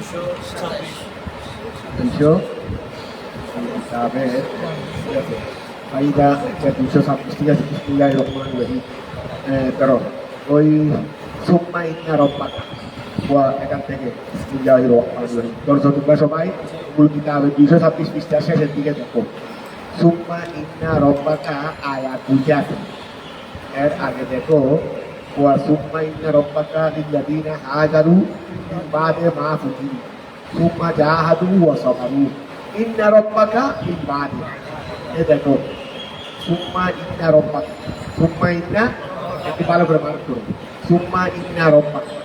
200 কিতাবের ফাইদা 226 ঠিক আছে বিসমিল্লাহির রহমানির রহিম। ধরো ওই সুম্মা ইন্না রব্বাকা এখান থেকে বিসমিল্লাহির রহমানির রহিম। ধরো তোমরা সবাই মূল কিতাবের 226 পৃষ্ঠার শেষের দিকে দেখো। সুম্মা ইন্না রব্বাকা আয়াত বুঝে আছে, এর আগে দেখো ওয়া সুম্মা ইন্না রব্বাকা লিল্লাযীনা হাজারু মিন বাদি মা ফুতিরু সুম্মা জাহাদু ওয়া সাবারু ইন্না রব্বাকা মিন বাদি। এ দেখো সুম্মা ইন্না রব্বাকা, সুম্মা ইন্না একটু ভালো করে মার্ক করো। সুম্মা ইন্না রব্বাকা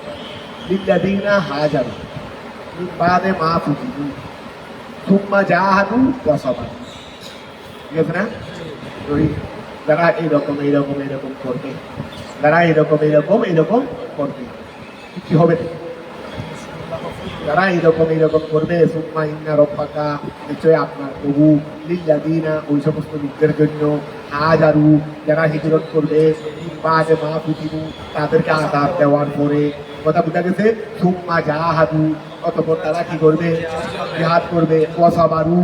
লিল্লাযীনা হাজারু মিন বাদি মা ফুতিরু সুম্মা জাহাদু ওয়া সাবারু। ঠিক আছে না? ওই যারা এইরকম করবে, যারা এইরকম করবে কি হবে? যারা এইরকম করবে সুম্মা ইন্না রব্বাকা নিশ্চয় আপনার প্রভু লিল্লাযীনা ওই সমস্ত লোকদের জন্য হাজারু যারা হিজরত করবে বাদে মা ফুতিরু তাদেরকে আযাব দেওয়ার পরে, কথা বুঝা গেছে? সুম্মা জাহাদু অতঃপর তারা কি করবে? জিহাদ করবে। ওয়া সাবারু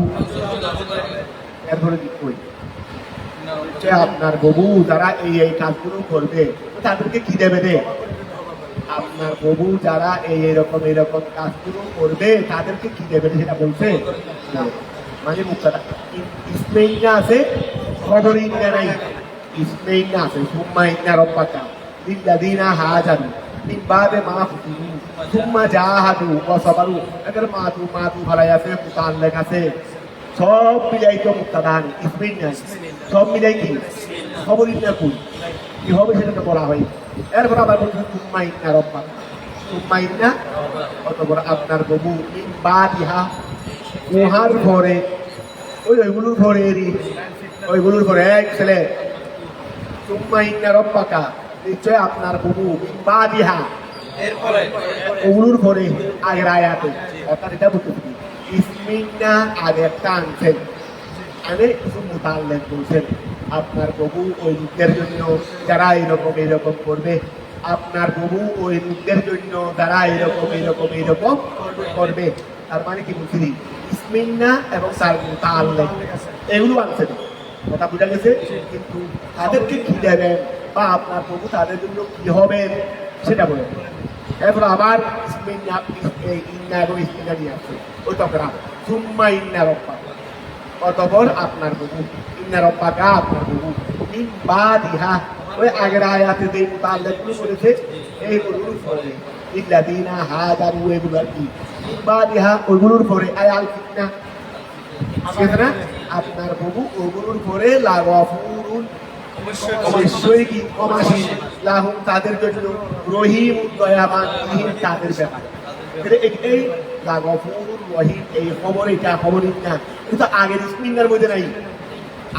এরপরে কি কই যে আপনার প্রভু যারা এই কাজগুলো করবে তাদেরকে কি দেবে রে? আপনার প্রভু যারা এইরকম কাজগুলো করবে তাদেরকে কি দেবে সেটা বলছে মানে মুক্তাটা ইসমাইলটা আছে, খবর ইন্না নাই। ইসমাইলটা আছে সুম্মা ইন্না রব্বাকা লিল্লাযীনা হাজারু মিন বাদি মা ফুতিরু সুম্মা জাহাদু ওয়া সাবারু। এর মাতু ভালাই আছে, মুতাল্লিক আছে, সব মিলাই তো মুক্তাদা নেই, ইসমাইল নাই, সব মিলাই কি খবর ইন্না কই কি হবে সেটা তো বলা হয়। এরপর আবার বলছেন সুম্মা ইন্না রব্বাকা, সুম্মা ইন্না অতঃপর আপনার প্রভু মিন বাদিহা উহার পরে ওইগুলোর পরে এক ছেলে সুম্মা ইন্না রব্বাকা নিশ্চয় আপনার প্রভু মিন বাদিহা ওগুলোর পরে আগের আয়াতে অর্থাৎ এটা বলতে ইসমিনা আগে একটা আনছেন, আনে কিছু মুতাল্লিক বলছেন আপনার প্রভু ওই লোকদের জন্য যারা এইরকম করবে, আপনার প্রভু ওই লোকদের জন্য যারা এইরকম করবে। তার মানে কি বলছি ইসমিনা এবং তার মুতাল্লিক এগুলো আনছেন, কথা বোঝা গেছে? কিন্তু তাদেরকে কি দেবেন বা আপনার প্রভু তাদের জন্য কি হবে সেটা বলে। এরপর আবার ইন্না এবং ইসমিনা নিয়ে আসছে ওই তখন সুম্মা ইন্না রব্বাকা অতঃপর আপনার প্রভু ইন্না রব্বাকা আপনার প্রভু মিন বাদিহা ওই আগের আয়াতে যে মুতাল্লিকগুলো বলেছে এইগুলোর পরে লিল্লাযীনা হাজারু এগুলো আর কি মিন বাদিহা ওইগুলোর পরে আয়াল ফিতনা আছে না আপনার প্রভু ওগুলোর পরে লাগাফুরুন অবশ্যই কি ক্ষমাশীল লাহুম তাদের জন্য রহিম দয়াবান রহিম তাদের ব্যাপারে। এই লাগাফুরুন রহিম এই খবর এটা খবর না কিন্তু আগের ইসমিনার মধ্যে নাই,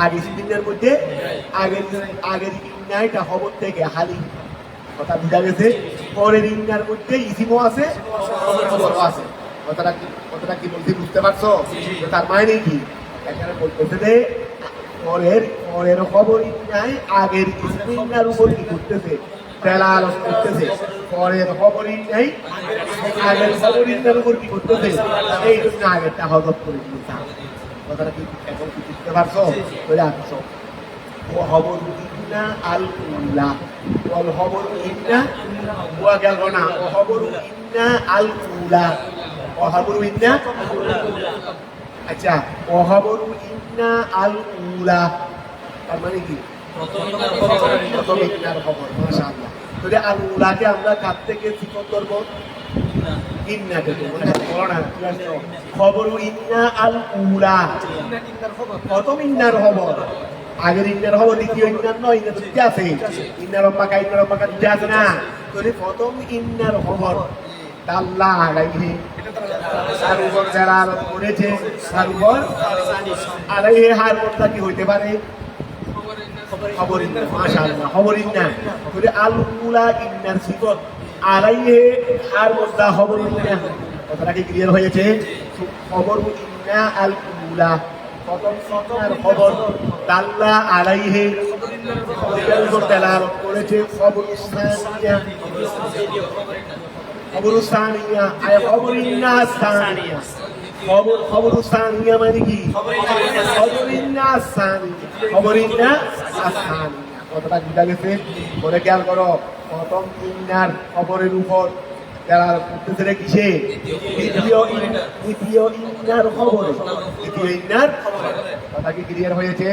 আগের ইসমিনার মধ্যে আগের ইন্নাটা খবর থেকে হালি, কথা বুঝা গেছে? পরের ইন্নার মধ্যে ইসিমও আছে খবরও আছে। কথাটা কি বলতে বুঝতে পারছো? তার মানে কি এখানে বলতেছে যে পরের খবর নাই আগের ইসমিনার উপর কি করতেছে তেলাওয়াত করতেছে, পরের খবর নাই আগের খবর ইন্নার উপর কি করতেছে এই জন্য আগেরটা হজব করে দিয়েছে। কথাটা কি এখন কি বুঝতে পারছো? বলে আসছো ও খবর ইন্না আল উল্লাহ ওয়াল খবর ইন্না ওয়া গেল না ও খবর ইন্না আল উল্লা ও খবর ইন্না আচ্ছা ও খবর ইন্না আল উল্লা তার মানে কি প্রথম ইন্নার খবর। মাশাআল্লাহ। তাহলে আল উলাকে আমরা কার থেকে সিফত করব? ইন্না থেকে। মানে বলো না কি আছে খবর ইন্না আল উলা প্রথম ইন্নার খবর, আগের ইন্নার খবর দ্বিতীয় ইন্নার নয়, ইন্না তো কি আছে ইন্নার রব্বাকা দিতে আছে না। তাহলে প্রথম ইন্নার খবর আল্লাহ আলাইহি তার উপর যারা করেছে তার উপর আলাইহি হার কথা কি হইতে পারে? খবর ইন্না। মাশাআল্লাহ। খবর ইন্না তাহলে আল উলা ইন্নার সিফত আলাইহি হার কথা খবর ইন্না। কথাটা কি ক্লিয়ার হয়েছে? খবর ইন্না আল উলা প্রথম ইন্নার খবর দাল্লা আলাইহি এর উপর তেলাওয়াত করেছে খবর ইন্না খবরু সানিয়া আয় খবরিন্না সানিয়া খবরু সানিয়া মানে কি খবরিন্না সানিয়া খবরিন্না সানিয়া কতটা বুঝা গেছে মনে খেয়াল করো প্রথম ইন্নার খবরের উপর যারা করতেছে কিসে দ্বিতীয় ইন্নার খবরে দ্বিতীয় ইন্নার কথা কি ক্লিয়ার হয়েছে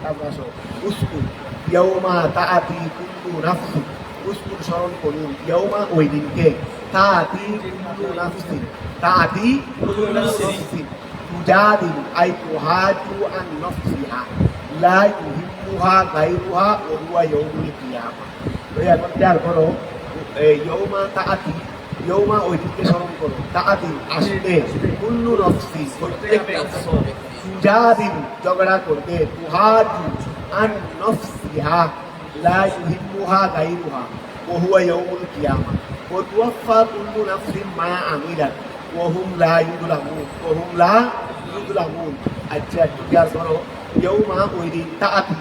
তারপর আসো উস্কুর ইয়াউমা তাআতি কুল্লু নাফসিন উস্কুর স্মরণ করুন ইয়াউমা ওই দিনকে তাআতি কুল্লু নাফসিন তাআতি কুল্লু নাফসিন তুজাদিলু আই তুহাজু আন নাফসিহা লা ইউহিব্বুহা গায়রুহা ওয়া হুয়া ইয়াউমুল কিয়ামা। তো এখন খেয়াল করো ইয়াউমা তাআতি ইয়ৌমা ওই দিনকে স্মরণ করো তাআতি আসবে কুল্লু নফসি প্রত্যেক নফস তুজাদিলু ঝগড়া করবে তুহাজু আন নফসিহা লা ইউহিব্বুহা গায়রুহা ওয়া হুয়া ইয়াউমুল কিয়ামা ওয়া তুওয়াফা কুল্লু নাফসিন মা আমিলাত ওয়া হুম লা ইউযলামুন আচ্ছা একটু খেয়াল করো ইয়ৌমা ওই দিন তাআতি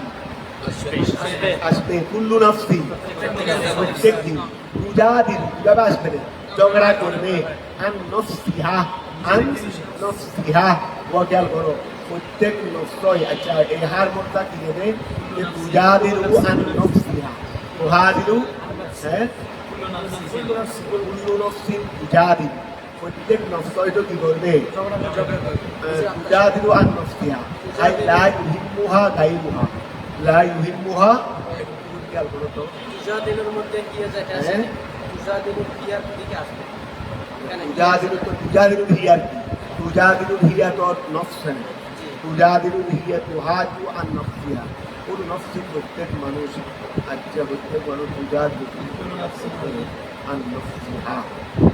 আসবে কুল্লু নাফসিন প্রত্যেক দিন তুজাদিলু কিভাবে আসবে ঝগড়া করবে আন নফসিহা ওয়া খেয়াল করো প্রত্যেক নফসই আচ্ছা এই হার মতটা কি দেবে যে তুজাদিলু আন নফসিহা তুজাদিলু কুল্লু নফসিন তুজাদিলু প্রত্যেক নফসই তো কি করবে তুজাদিলু আন নফসিহা আই লা ইউহিব্বুহা গায়রুহা লা ইউহিব্বুহা খেয়াল করো তো তুজাদিলুর মধ্যে কি আছে তুজাদিলু হিয়ার দিকে আসবে তুজাদিলু হিয়া তো নফস না তুজাদিলু হিয়া তুহাজু আন নফসিহা কোন নফসি প্রত্যেক মানুষ আচ্ছা প্রত্যেক মানুষ তুজাদিলু আন নফসিহা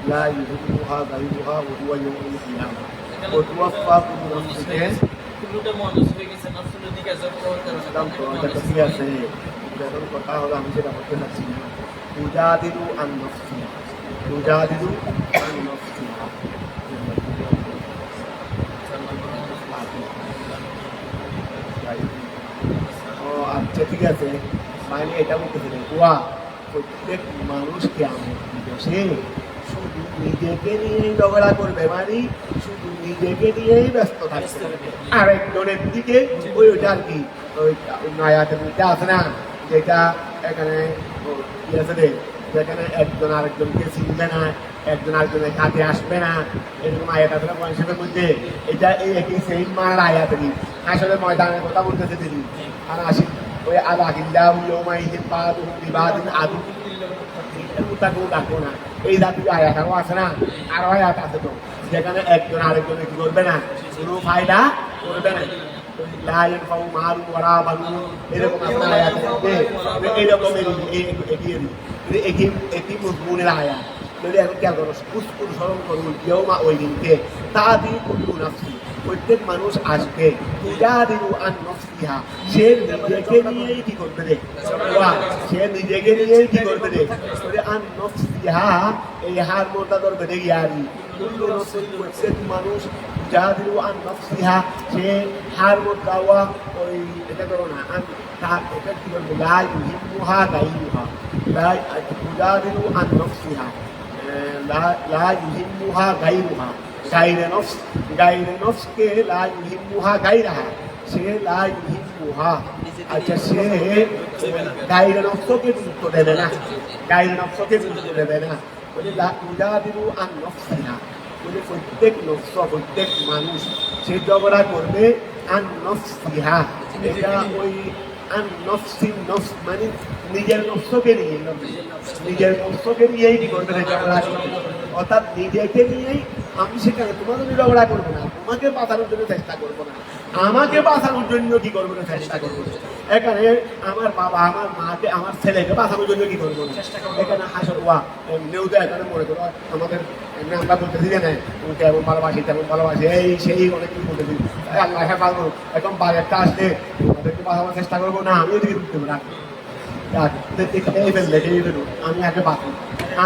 লা ইউহিব্বুহা গায়রুহা ওয়া হুয়া ইয়াউমুল কিয়ামা ওয়া তুওয়াফা কুল্লু নাফসিন কুল্লুটা মুআন্নাস হয়ে গেছে নফসুল দিকে যখন এটা ঠিক আছে যখন কথা হলো আমি সেটা বলতে চাচ্ছি না তুজাদিলু আন নফসিহা তুজাদিলু আন নফসিহা ও আচ্ছা ঠিক আছে মানে এটা বলতেছিলেন ওয়া প্রত্যেক মানুষকে আমি বসে শুধু নিজেকে নিয়েই ঝগড়া করবে মানে শুধু নিজেকে নিয়েই ব্যস্ত থাকবে আরেকজনের দিকে ওইটা আর কি ওই আয়াতের মধ্যে আছে না যেটা এখানে যেখানে একজন আরেকজনকে চিনবে না একজন আরেকজনের কাছে আসবে না এরকম আয়াত আছে না মানুষের মধ্যে এটা এই একই সেই মার আয়াতই আসলে ময়দানের কথা বলতেছে তিনি আর আসি ওই আলাহিল্লাহ ইয়াউমাইযিন বাদুহুম লিবাদিন আদু তাকেও ডাকবো না এই জাতীয় আয়াত আরও আছে না আরও আয়াত আছে তো যেখানে একজন আরেকজনে কি করবে না কোনো ফায়দা করবে না এরকম আপনার আয়াতের মধ্যে এইরকম একই মজমুনের আয়াত যদি এখন খেয়াল করো পুষ্পুর স্মরণ করুন ইয়ৌমা ওই দিনকে তাআতি কুল্লু নাফসিন প্রত্যেক মানুষ আসবে তুজাদিলু আন নফসিহা সে নিজেকে নিয়েই কি করবে রে সে নিজেকে নিয়েই কি করবে রে আন নফসিহা এই হার মোটা ধরবে রে ইয়ারি কুল্লু নফসিন প্রত্যেক মানুষ তুজাদিলু আন নফসিহা সে হার মোটা ওয়া ওই এটা করো না আন তার এটা কি করবে লা ইউহিব্বুহা গায়রুহা লা তুজাদিলু আন নফসিহা লা ইউহিব্বুহা গায়রুহা গায়রে নফসকে লা ইউহিব্বুহা গায়রাহা সে লা ইউহিব্বুহা আচ্ছা সে গায়রে নফসকে গুরুত্ব দেবে না গায়রে নফসকে গুরুত্ব দেবে না বলে লা তুজাদিলু আন নফসিহা বলে প্রত্যেক নফস প্রত্যেক মানুষ সে ঝগড়া করবে আন নফসিহা এটা ওই আন নফসিন নফস মানে নিজের নফসকে নিয়েই কি করবে ঝগড়া করবে অর্থাৎ নিজেকে নিয়েই আমি সেখানে তোমাদের ঝগড়া করবো না তোমাকে বাঁচানোর জন্য চেষ্টা করবো না আমাকে বাঁচানোর জন্য কি করবো না চেষ্টা করবো এখানে আমার বাবা আমার মাকে আমার ছেলেকে বাঁচানোর জন্য কি করবো না এখানে হাসর ওয়া নেউতে এখানে মনে করো আমাদের আমরা বলতেছি যে কেমন ভালোবাসি তেমন ভালোবাসি এই সেই অনেক কিছু বলতেছি আল্লাহ পারবো এখন বাজারটা আসলে ওদেরকে বাঁচানোর চেষ্টা করবো না আমি ওদিকে ঢুকতে পারি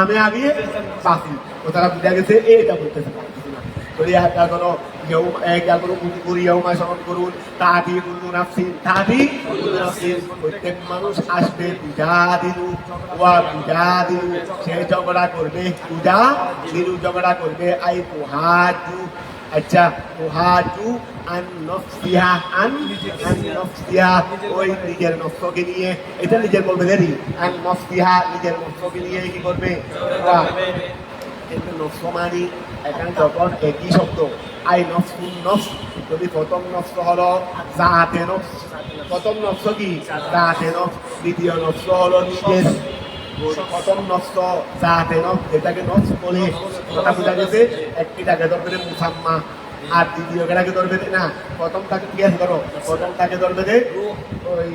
আমি আগে বাঁচি ও তারা বুঝা গেছে এটা বলতেছে যদি একটা কোনো স্মরণ করুন তাহাতি কুল্লু নাফসিন তাহাতি কুল্লু নাফসিন প্রত্যেক মানুষ আসবে পূজা দিলু সে ঝগড়া করবে পূজা দিলু ঝগড়া করবে আই তুহাজু আচ্ছা তুহাজু আন নফসিহা আন নফসিহা ওই নিজের নফসকে নিয়ে এটা নিজের বলবে দেরি আন নফসিহা নিজের নফসকে নিয়ে কি করবে নফস মানি এখানে যখন একই শব্দ আই নফসুন নফস যদি প্রথম নফস হলো জাতে নফস প্রথম নফস কি জাতে নফস দ্বিতীয় নফস হলো নিজের প্রথম নফস জাতে নফস এটাকে নফস বলে কথা বোঝা গেছে একটিটাকে ধরবে মুসাম্মা আর দ্বিতীয় কেটাকে ধরবে না প্রথমটাকে জিজ্ঞেস করো প্রথমটাকে ধরবে যে ওই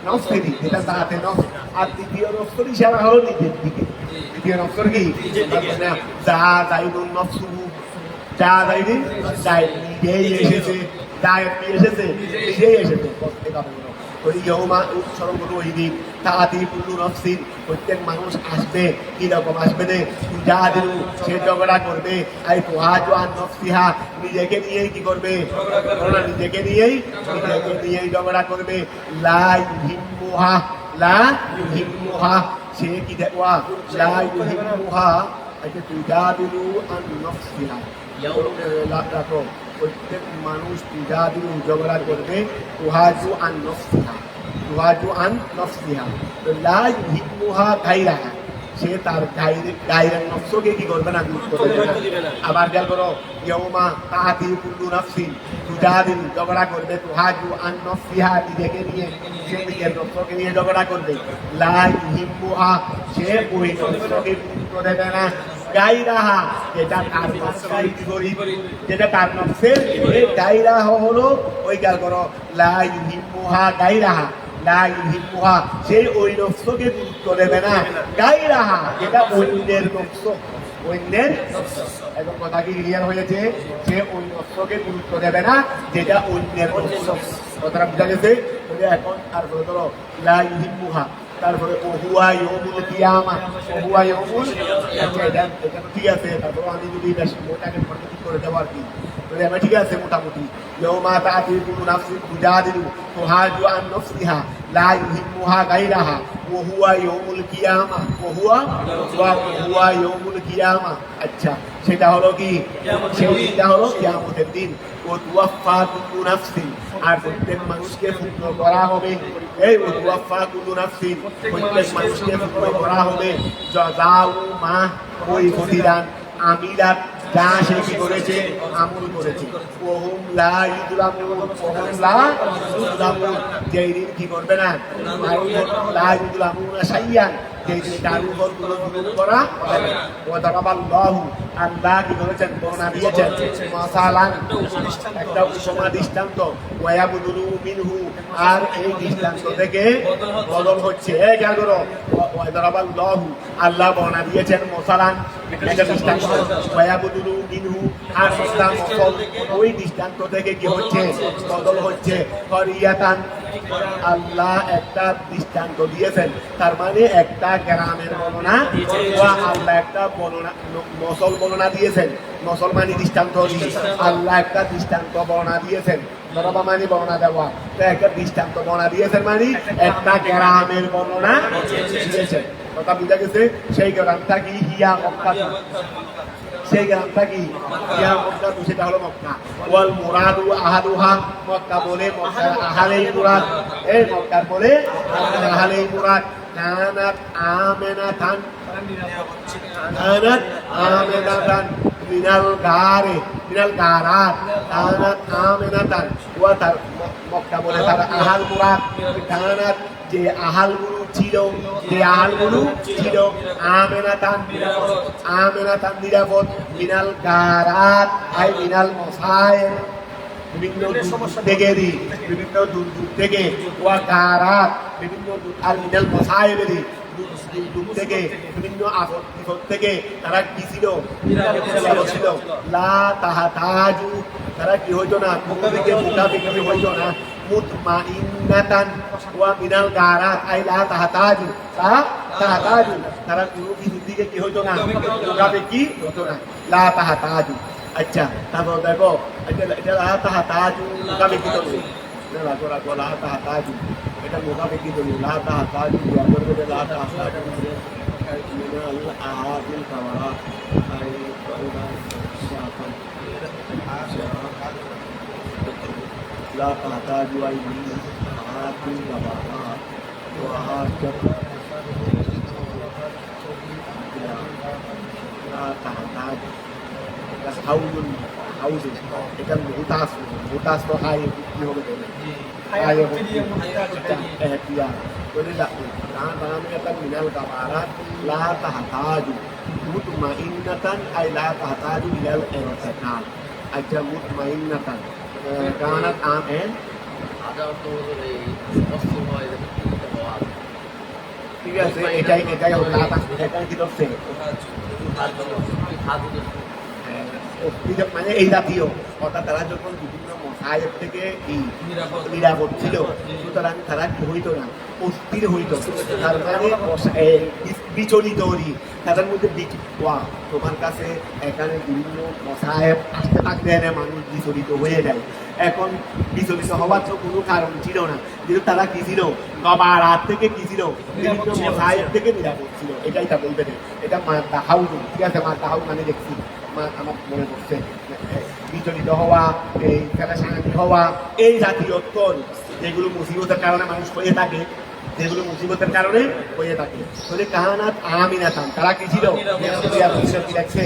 নফসেরই যেটা জাতে নফস আর দ্বিতীয় নফসের ইশারা হলো নিজের দিকে দ্বিতীয় নফসর কি যা যাইদুন নফসু যা যাইদিন যাই নিজেই এসেছে যা এসেছে নিজেই এসেছে প্রত্যেক মানুষ আসবে কিরকম আসবে নে যা দিল সে ঝগড়া করবে আই তুহাজু আন নফসিহা নিজেকে নিয়েই কি করবে নিজেকে নিয়েই ঝগড়া করবে লা ইউহিম্মুহা সে কি দেখবা লা ইউহিম্মুহা আচ্ছা তুজাদিলু আন নফসিহা রাখো প্রত্যেক মানুষ পূজা দিন ঝগড়া করবে তুহাজু আন নফসিহা লা ইউহিম্মুহা গায়রাহা সে তার গায়রের নফসকে কি করবে না গুরুত্ব দেবে না আবার খেয়াল করো ইয়াউমা তাআতি কুল্লু নাফসিন তুজাদিল ঝগড়া করবে তুহাজু আন নফসিহা নিজেকে নিয়ে সে নিজের নফসকে নিয়ে ঝগড়া করবে লা ইউহিম্মুহা সে ওই নফসকে গুরুত্ব দেবে না গায়রাহা যেটা তার নফসের বিপরীত যেটা তার নফসের গায়রাহা হলো ওই খেয়াল করো লা ইউহিম্মুহা গায়রাহা সেই ওই নফসকে গুরুত্ব দেবে না গায়রাহা যেটা অন্যের নফস এখন কথা কি ক্লিয়ার হয়েছে সে ওই নফসকে গুরুত্ব দেবে না যেটা অন্যের নফস কথাটা বোঝা গেছে এখন তারপরে ধরো লা ইউহিম্মুহা তারপরে ওহুয়া ইয়াউমুল কিয়ামা এটা তো ঠিক আছে তারপরে আমি যদি বেশি ওটাকে ঠিক করে দেবো আর কি আমি ঠিক আছে মোটামুটি ইয়াউমা তাআতি কুল্লু নাফসিন তুজাদিলু তুহাজু আন নফসিহা লা ইউহিম্মুহা গায়রাহা ওহুয়া ইয়াউমুল কিয়ামা আচ্ছা সেটা হলো কি সেটা হলো কিয়ামতের দিন ও তুওয়াফা কুল্লু নাফসিন আর প্রত্যেক মানুষকে পূর্ণ করা হবে এই ও তুওয়াফা কুল্লু নাফসিন প্রত্যেক মানুষকে পূর্ণ করা হবে জাযাউ মা ওই প্রতিদান আমিরাত যা সে কি করেছে আমল করেছে ওহুম লা ইউযলামুন যেই দিন কি করবে না লা ইউযলামুন শাইয়ান যেই দিন তার উপর কোনো জুলুম করা হবে না ওয়া দারাবাল্লাহু আল্লাহ কি করেছেন বর্ণনা দিয়েছেন মাসালান একটা উপমা দৃষ্টান্ত ওয়া ইয়াবুদুলু মিনহু আর এই দৃষ্টান্ত থেকে বদল হচ্ছে খেয়াল করো ওয়া দারাবাল্লাহু আল্লাহ বর্ণনা দিয়েছেন মাসালান একটা দৃষ্টান্ত ওয়া ইয়াবুদুলু মিনহু আর ওই দৃষ্টান্ত থেকে কি হচ্ছে বদল হচ্ছে করিয়াতান আল্লাহ একটা দৃষ্টান্ত দিয়েছেন তার মানে একটা গ্রামের বর্ণনা আল্লাহ একটা মসল বর্ণনা দিয়েছেন মুসলমানি দৃষ্টান্ত আল্লাহ একটা দৃষ্টান্ত বর্ণনা দিয়েছেন ধরবা মানে বর্ণনা দেওয়া একটা দৃষ্টান্ত বর্ণনা দিয়েছেন মানে একটা গ্রামের বর্ণনা দিয়েছেন কথা বুঝা গেছে সেই গ্রামটা কি হিয়া মক্কা সেই গ্রামটা কি হিয়া মক্কা সেটা হলো মক্কা ওয়াল মুরাদু আহাদুহা মক্কা বলে মক্কার আহালেই মুরাদ এই মক্কার বলে আহালেই মুরাদ কানাত আমেনাতান মিনাল গারাত কানাত আমেনাতান ওয়া তার মক্কা বলে তার আহাল মুরাদ কানাত যে আহালগুলো ছিল আমেনাতান নিরাপদ মিনাল গারাত আই মিনাল মসায়েব বিভিন্ন দুর্যোগ থেকে ওয়া গারাত বিভিন্ন আর মিনাল মসায়েবেরই দুর্যোগ থেকে বিভিন্ন আপদ বিপদ থেকে তারা কি ছিল লা তাহাতাজু তারা কি হইতো না মুখাপিকি হইতো না মুতমাইন্নাতান ওয়া মিনাল গারাত আই লা তাহাতাজু তারা কোনো কিছুর দিকে কি হইতো না মুখাপিকি হইতো না লা তাহাতাজু আচ্ছা তারপর দেখো এটা লাহাতাহাতাজু মুখাপেক্ষিত নয় রাখো লাহাতাহাতাজু এটা মুখাপেক্ষিত নয় লাহাতাহাতাজু লাহাতাহাতাজু মিনাল আহাদিল কাওয়া আই শাফান لا تحتاج إليه آت الجبارات وآت لا تحتاج بس حوز এটা মুতাস তো হাই কি হবে হাই এহতিয়া বলে দাঁড়ানো মিনাল কাবারাত লা তাহতাজু মুতমাইন্নাতান আই লা তাহতাজু ইলাল ইনতিকাল আচ্ছা মুতমাইন্নাতান কানাত আমেন ঠিক আছে এটাই হলো এটা কি করছে মানে এই জাতীয় অর্থাৎ তারা যখন বিভিন্ন মশায়ের থেকে নিরাপদ ছিল সুতরাং তারা কি হইতো না অস্থির হইতো তার মানে বিচলিত তাদের মধ্যে তোমার কাছে এখানে বিভিন্ন মশায়েব আসতে থাকলে মানুষ বিচলিত হয়ে যায় এখন বিচলিত হওয়ার তো কোনো কারণ ছিল না কিন্তু তারা কি ছিল বাবার হাত থেকে কি ছিল বিভিন্ন মশায়েব থেকে নিরাপদ ছিল এটাই তা বলবে এটা মাতা হাউস ঠিক আছে মাতা হাউস মানে দেখছি আমার মনে পড়ছে বিচলিত হওয়া এই খেলাসানানি হওয়া এই জাতীয় অত্তর যেগুলো মুসিবতের কারণে মানুষ হয়ে থাকে যেগুলো মুসিবতের কারণে হয়ে থাকে তাহলে কাহানাত আমিনাতান তারা কি ছিল কি লাগছে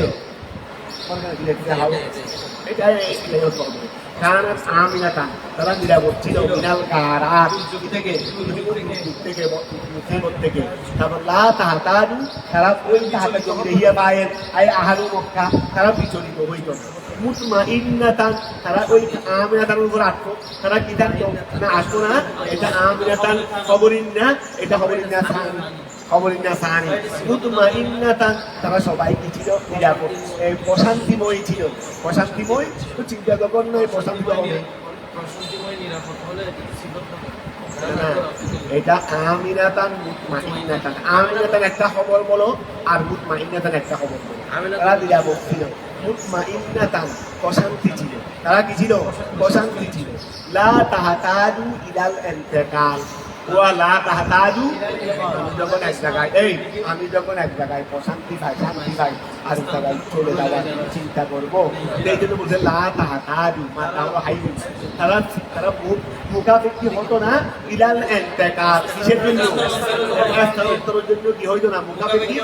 কাহানাত আমিনাতান তারা নিরাপদ ছিল মিনাল কারাত থেকে মুসিবত থেকে তারপর লা তাহতাজু তারা ওই তাহতাজু দেহিয়া পায়ের আই আহারু মক্কা তারা বিচলিত হইত মুতমাইন্নাতান তারা ওই আমিনাতানের উপর আসতো তারা কি জানতো না আসতো না এটা আমিনাতান খবরিন্না এটা খবরিন্না সানি মুতমাইন্নাতান তারা সবাই কি ছিল নিরাপদ প্রশান্তিময় ছিল প্রশান্তিময় তো চিন্তা যখন নয় প্রশান্ত হবে এটা আমিনাতান মুতমাইন্নাতান আমিনাতান একটা খবর বলো আর মুতমাইন্নাতান একটা খবর বলো তারা নিরাপদ ছিল মুতমাইন্নাতান প্রশান্তি ছিল তারা কি ছিল প্রশান্তি ছিল লা তাহতাজু ইলাল ইনতিকাল ওয়া লা তাহতাজু আমি যখন এক জায়গায় প্রশান্তি পাই শান্তি পাই আর এক জায়গায় চলে যাওয়ার চিন্তা করবো এই জন্য বলছে লা তাহতাজু তারা মুখাপেক্ষি হতো না ইলাল ইনতিকাল কিসের জন্য স্থানান্তরের জন্য কি হইতো না মুখাপেক্ষি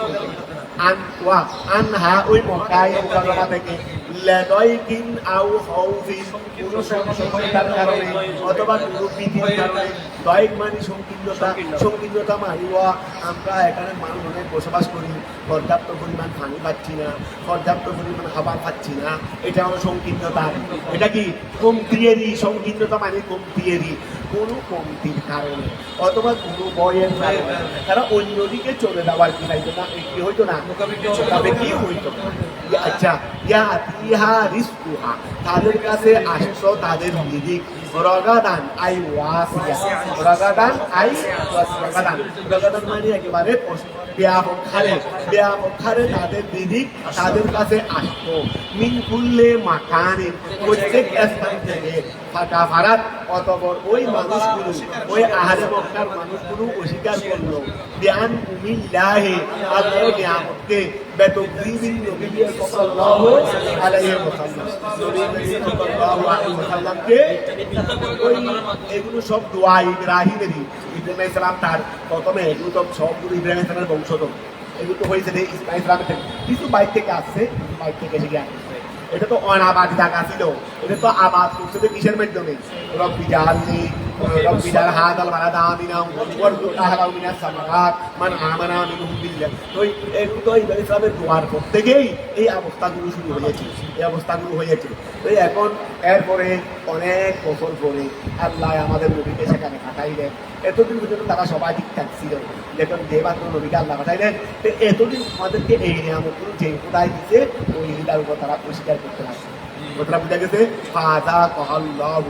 আনহা ওই মক্কায় মুকাররমা থেকে লাদাইকিন আও খাউফিন কোনো সমস্যার কারণে অথবা কোনো ভীতির কারণে দায়িক মানে সংকীর্ণতা মানিওয়া আমরা এখানে মানুষ অনেক বসবাস করি পর্যাপ্ত পরিমাণ পানি পাচ্ছি না পর্যাপ্ত পরিমাণ খাবার পাচ্ছি না এটা হলো সংকীর্ণতা এটা কি কমতিয়েরই সংকীর্ণতা মানে কমতিয়েরই কোনো কমতির কারণে অথবা কোনো ভয়ের কারণে তারা অন্যদিকে চলে যাওয়ার কি হইতো না কি হইতো না তবে কি হইতো আচ্ছা ইহা রিজকুহা তাদের কাছে আসতো তাদের রিজিক রগাদান আই ওয়াসিয়া রগাদান মানে একেবারে ব্যাপক হারে তাদের রিজিক তাদের কাছে আসতো মিন কুল্লে মাকানে প্রত্যেক স্থান থেকে ফাটাফারাত অতঃপর ওই মানুষগুলো ওই আহলে মক্কার মানুষগুলো অস্বীকার করলো বিআন উমিল্লাহি আল্লাহর নিয়ামতকে বেতকযীবিন নবী সাল্লাল্লাহু আলাইহি ওয়াসাল্লাম সাল্লামকে ওই এগুলো সব দোয়া ইব্রাহিমেরই ইব্রাহিম আলাইহিস সালাম তার প্রথমে এগুলো তো সবগুলো ইব্রাহিম আলাইহিস সালামের বংশধর এগুলো তো হয়েছে ইসমাইল ইসলামের থেকে কিছু বাইর থেকে আসছে বাইর থেকে এসে গিয়ে এটা তো অনাবাদ জায়গা ছিল এটা তো আবাদ করছে কিসের মাধ্যমে রব্বি জাআলনি রব্বি জাআল হাযাল বালাদা আমিনা ওয়ারযুক আহলাহু মিনাস সামারাত মান আমানা মিনহুম বিল্লাহ তো এগুলো তো ইব্রাহিম ইসলামের দোয়ার পর থেকেই এই অবস্থাগুলো শুরু হয়েছে তো এখন এরপরে অনেক বছর পরে আল্লাহ আমাদের নবীকে সেখানে পাঠাইলেন এতদিন পর্যন্ত তারা সবাই ঠিকঠাক ছিল যখন যে মাত্র নবীকে আল্লাহ পাঠাইলেন তো এতদিন আমাদেরকে এই নিয়ামতগুলো যে কোথায় দিচ্ছে ওই তার উপর তারা অস্বীকার করতে পারছে কথাটা বুঝা গেছে ফাদা কহাল্লাহু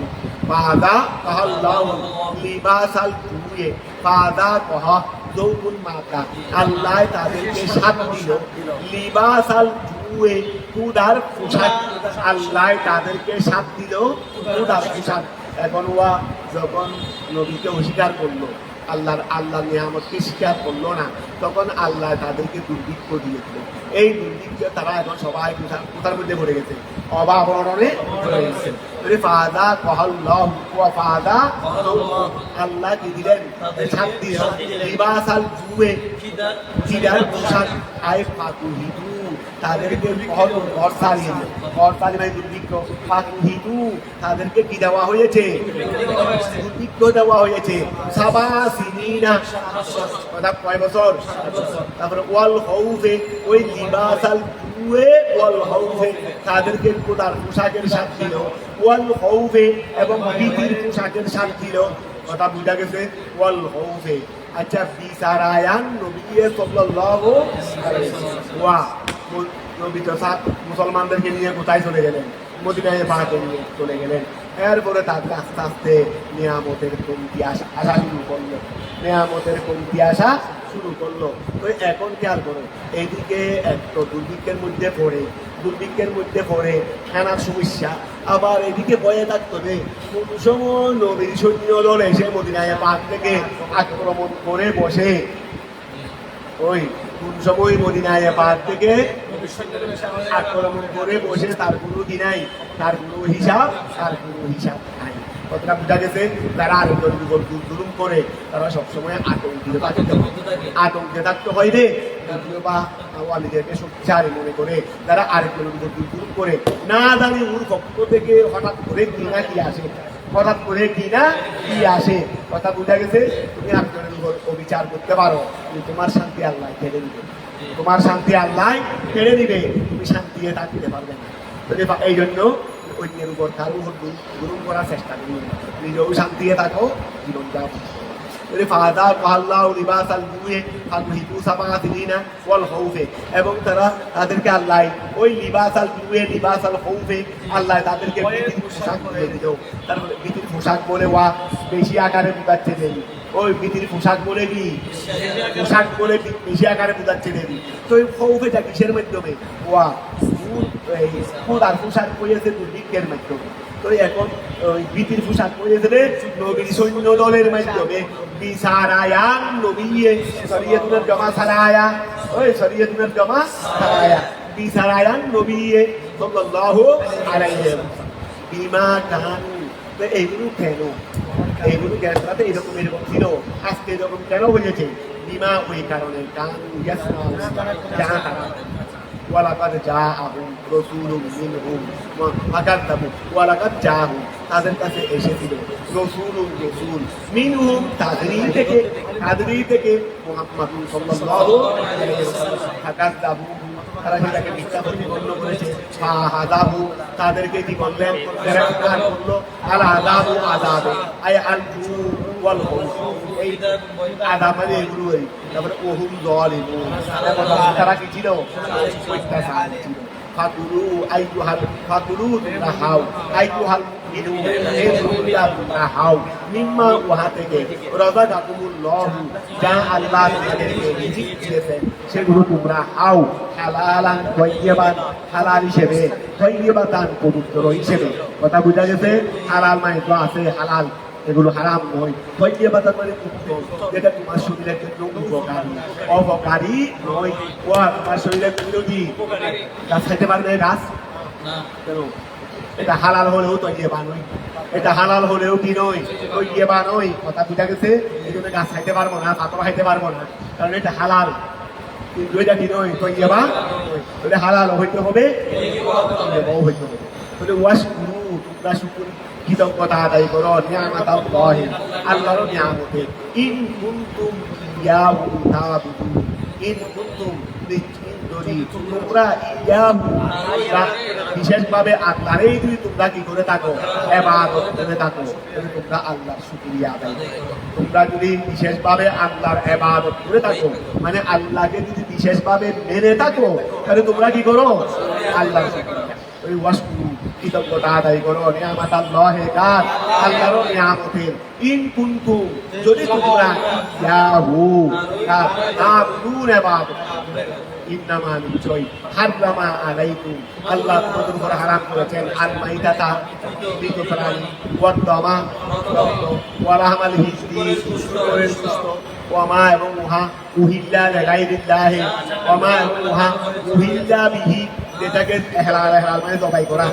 লিবাসাল জুয়ে ফাদা কহা যৌবুল মাতা আল্লাহ তাদেরকে সাথ দিল লিবাসাল জুয়ে খুদার পোশাক আল্লাহ তাদেরকে সাথ দিল খুদার পোশাক। এখন ওয়া যখন নবীকে অস্বীকার করলো, আল্লাহ নিয়ামতকে স্বীকার করলো না, তখন আল্লাহ তাদেরকে দুর্ভিক্ষ দিয়েছিল। এই দুর্ভিক্ষ তারা এখন সবাই কোথার মধ্যে পড়ে গেছে, অভাবরণে পড়ে গেছে। ফাদা কহাল্লাহ ওয়া ফাদা, আল্লাহ কি দিলেন, সাথ দিলেন লিবাসাল জুয়ে খিদার পোশাক, আয় ফাতুহিদু তাদেরকে ঘর চালিয়ে মানে দুর্ভিক্ষ, ফাতুহিদু তাদেরকে কি দেওয়া হয়েছে, দুর্ভিক্ষ দেওয়া হয়েছে। সাবা সিনিনা কথা কয় বছর, তারপরে ওয়াল হৌফে ওই লিবাসাল জুয়ে ওয়াল হৌফে তাদেরকে কোদার পোশাকের সাথ দিল, ওয়াল হৌফে এবং ভীতির পোশাকের সাথ দিল। কথা বুঝা গেছে, ওয়াল হৌফে। আচ্ছা বিসারায়ান নবী সাল্লাল্লাহু আলাইহি ওয়া নবী তো সাত মুসলমানদেরকে নিয়ে কোথায় চলে গেলেন, মদিনায় পাকে নিয়ে চলে গেলেন। এরপরে তাদের আস্তে আস্তে নিয়ামতের কমতি আসা শুরু করলো, নিয়ামতের কমতি আসা শুরু করলো। তো এখন খেয়াল করো, এইদিকে একটা দুর্ভিক্ষের মধ্যে পড়ে খানার সমস্যা, আবার এদিকে ভয়ে থাকতো যে কোন সময় নবীর সৈন্য দল এসে মদিনায় পাক থেকে আক্রমণ করে বসে, ওই কোন সময় মদিনায় পাক থেকে আক্রমণ করে বসে, তার কোনো কি নাই, তার কোনো হিসাব নাই। কতটা বোঝা গেছে? তারা আরেকজনের উপর জুলুম করে, তারা সবসময় আতঙ্কে থাকতে হয় রে, বা ওয়ালিদেরকে শক্তিশালী মনে করে তারা আরেকজনের উপর জুলুম করে, না জানি ওর পক্ষ থেকে হঠাৎ করে কিনা কি আসে। কথা বোঝা গেছে? তুমি আরেকজনের উপর অবিচার করতে পারো, কিন্তু তোমার শান্তি আল্লাহ কেড়ে নিবে, তুমি শান্তিতে থাকতে পারবে না। এই জন্য অন্যের উপর কারো উপর জুলুম করার চেষ্টা করি, নিজেও শান্তিতে থাকো, জীবন যাপন। এবং তারা তাদেরকে আল্লাহ ওই লিবাসাল জুয়ে লিবাসাল হৌফে আল্লাহ তাদেরকে পোশাক দিয়ে দিল। তারপরে ভীতির পোশাক বলে ওয়া বেশি আকারে বুঝাচ্ছে দেবী, ওই ভীতির পোশাক বলে কি বেশি আকারে বুঝাচ্ছে দেবী। তো ওই হৌফেটা কিসের মাধ্যমে, ওয়া আর পোশাক করেছে দুর্ভিক্ষের মাধ্যমে। তো এখন ওই ভীতির পোশাক করেছে নবীর সৈন্য দলের মাধ্যমে। বিসারায়ান নবী শরীয়তুল জামা সারায়া, ওই শরীয়তুল জামা সারায়া বিসারায়ান নবী সাল্লাল্লাহু আলাইহি ওয়াসাল্লাম বিমা কানু। তো এইগুলো কেন এরকম ছিল, আজকে এরকম কেন হয়েছে? বিমা ওই কারণে কানু যারা ওয়ালাকাদ জাআহুম রাসূলুম মিনহুম ফাকাযাবু, ওয়ালাকাদ জাআহুম তাদের কাছে এসেছিল রাসূল মিনহুম তাদেরই থেকে মুহাম্মদ সাল্লাল্লাহু আলাইহি ওয়াসাল্লাম, ফাকাযাবু তারা সেটাকে মিথ্যা প্রতিপন্ন করেছে। ফাহাদাহু তাদেরকে কি বললেন, গ্রেফতার করলো। আল আযাবু আযাবে আয় আল জু ওয়াল খৌফ, এই আযাব মানে এগুলোই। তারপরে ওহুম যালিমুন, তারা কি ছিল, অত্যাচার ছিল। ফাকুলু তোমরা হাও, আইয়ুহাল মিনু তোমরা হাও, মিম্মা উহা থেকে রাযাকাকুমুল্লাহু যা আল্লাহ তোমাদেরকে রিজিক দিয়েছেন সেগুলো তোমরা হাও। হালালান তাইয়্যিবান, হালাল হিসেবে, তাইয়্যিবাতান পবিত্র হিসেবে। কথা বোঝা গেছে? হালাল মানে তো আছে হালাল, এগুলো হারাম নয়। তাইয়্যিবাতান মানে উত্তম, যেটা তোমার শরীরের জন্য অপকারী নয়। ও তোমার শরীরের বিরোধী। গাছ খাইতে পারবে গাছ? কেন? এটা হালাল হলেও তৈয়বা নয়, এটা হালাল হলেও কি নয়, তৈয়বা নয়। কথা বুঝা গেছে? এই জন্য গাছ খাইতে পারবো না, পাথর খাইতে পারবো না, কারণ এটা হালাল। কিন্তু এটা কি নয়, তৈয়বা নয়। তাহলে হালাল হইতে হবে, তৈয়বাও হইতে হবে। তাহলে ওয়াশকুরু তোমরা শুকর কৃতজ্ঞতা আদায় করো, নিয়ামাতাল্লাহি আল্লাহর নিয়ামতে। ইন কুনতুম ইয়াহু তা'বুদুন, ইন কুনতুম যদি তোমরা বিশেষভাবে আল্লাহরই যদি তোমরা কি করে থাকো, ইবাদত করে থাকো, তাহলে তোমরা আল্লাহর শুকরিয়া আদায় করো। তোমরা যদি বিশেষভাবে আল্লাহর ইবাদত করে থাকো, মানে আল্লাহকে যদি বিশেষভাবে মেনে থাকো, তাহলে তোমরা কি করো, আল্লাহর শুকরিয়া। ওই ওয়াশকুরু কৃতজ্ঞতা আদায় করো, নিয়ামাতাল্লাহি কার, আল্লাহর নিয়ামতের। ইন কুনতুম যদি তোমরা ইয়াহু তা'বুদুন ইবাদত ইন্নামা নিশ্চয় হাররামা আলাইকুম আল্লাহ তোমাদের উপর হারাম করেছেন আল মাইতাতা মৃত প্রাণী ওয়াদ-দামা রক্ত ওয়া লাহমাল হিনজির শুকরের গোশত ওয়ামা এবং উহা উহিল্লা লিগাইরিল্লাহি ওয়ামা এবং উহা উহিল্লা বিহি যেটাকে হেলাল মানে জবাই করা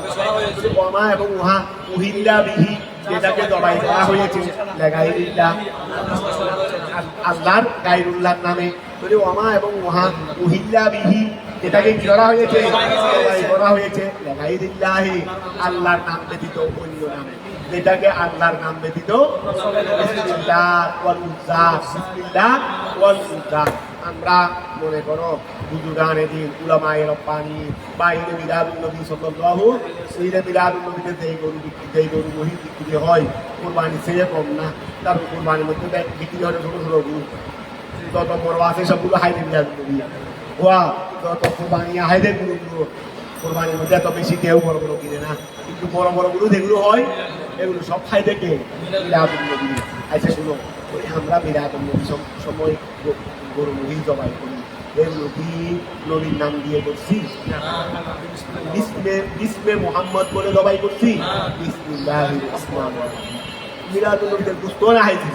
ওয়ামা এবং উহা উহিল্লা বিহি যেটাকে জবাই করা হয়েছে লিগাইরিল্লাহ আল্লাহর গায়রুল্লাহর নামে যদি ওয়ামা এবং উহা উহিল্লা বিহি যেটাকে কি করা হয়েছে জবাই করা হয়েছে লিগাইরিল্লাহি আল্লাহর নাম ব্যতীত অন্য নামে যেটাকে আল্লাহর নাম ব্যতীত বিসমিল্লাহ ওয়াল উয্যা বিসমিল্লাহ ওয়াল উয্যা আমরা মনে করো বুজুর্গানে দিন উলামায়ে রব্বানি বা ঈদে মিলাদুন নবী সাল্লাল্লাহু ঈদে মিলাদুন নবীতে যেই গরু মহিষ বিক্রি হয় কুরবানি সে কম না তার কুরবানির মধ্যে বিক্রি হয় ছোট ছোট গরু যত বড় আছে সবগুলো হাইদে মিলাদুন নবী ওয়া যত কুরবানি হাইদে গরুগুলো কুরবানির মধ্যে এত বেশি কেউ বড় বড় কিনে না কিন্তু বড় বড় গরু যেগুলো হয় এগুলো সব খাই দেখে মিলাদুন নবী আচ্ছা শুনো আমরা মিলাদুন নবী সময় গরু মহিষ জবাই করি এগুলো কি নবীর নাম দিয়ে করছি বিসমে মুহাম্মদ বলে জবাই করছি বিসমিল্লাহির রহমানির রহিম মিলাদুন নবীতে গুস্ত না হাইছি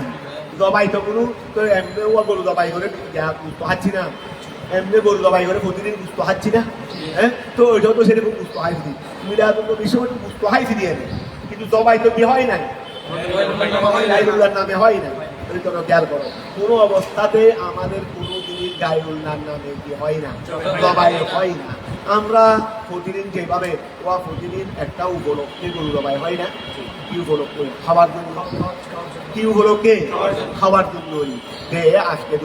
জবাই তো কোনো তো এমনি ও গরু জবাই করে গুস্ত হাচ্ছি না এমনি গরু জবাই করে প্রতিদিন গুস্ত হাচ্ছি না হ্যাঁ তো ওইটাও তো সেরকম গুস্ত হাইছি মিলাদুন নবীর সময় গুস্ত হাইছি দিয়ে কিন্তু জবাই তো কি হয় নাই গায়রুল্লাহর নামে হয় না খেয়াল করো কোনো অবস্থাতে আমাদের কোনো জিনিস গায়রুল্লাহর নামে কি হয় না জবাই হয় না আমরা প্রতিদিন যেভাবে প্রতিদিন একটা উপলক্ষে গরু জবাই হয় না কি উপলক্ষে খাওয়ার জন্য কি উপলক্ষে খাওয়ার জন্যই যে আজকে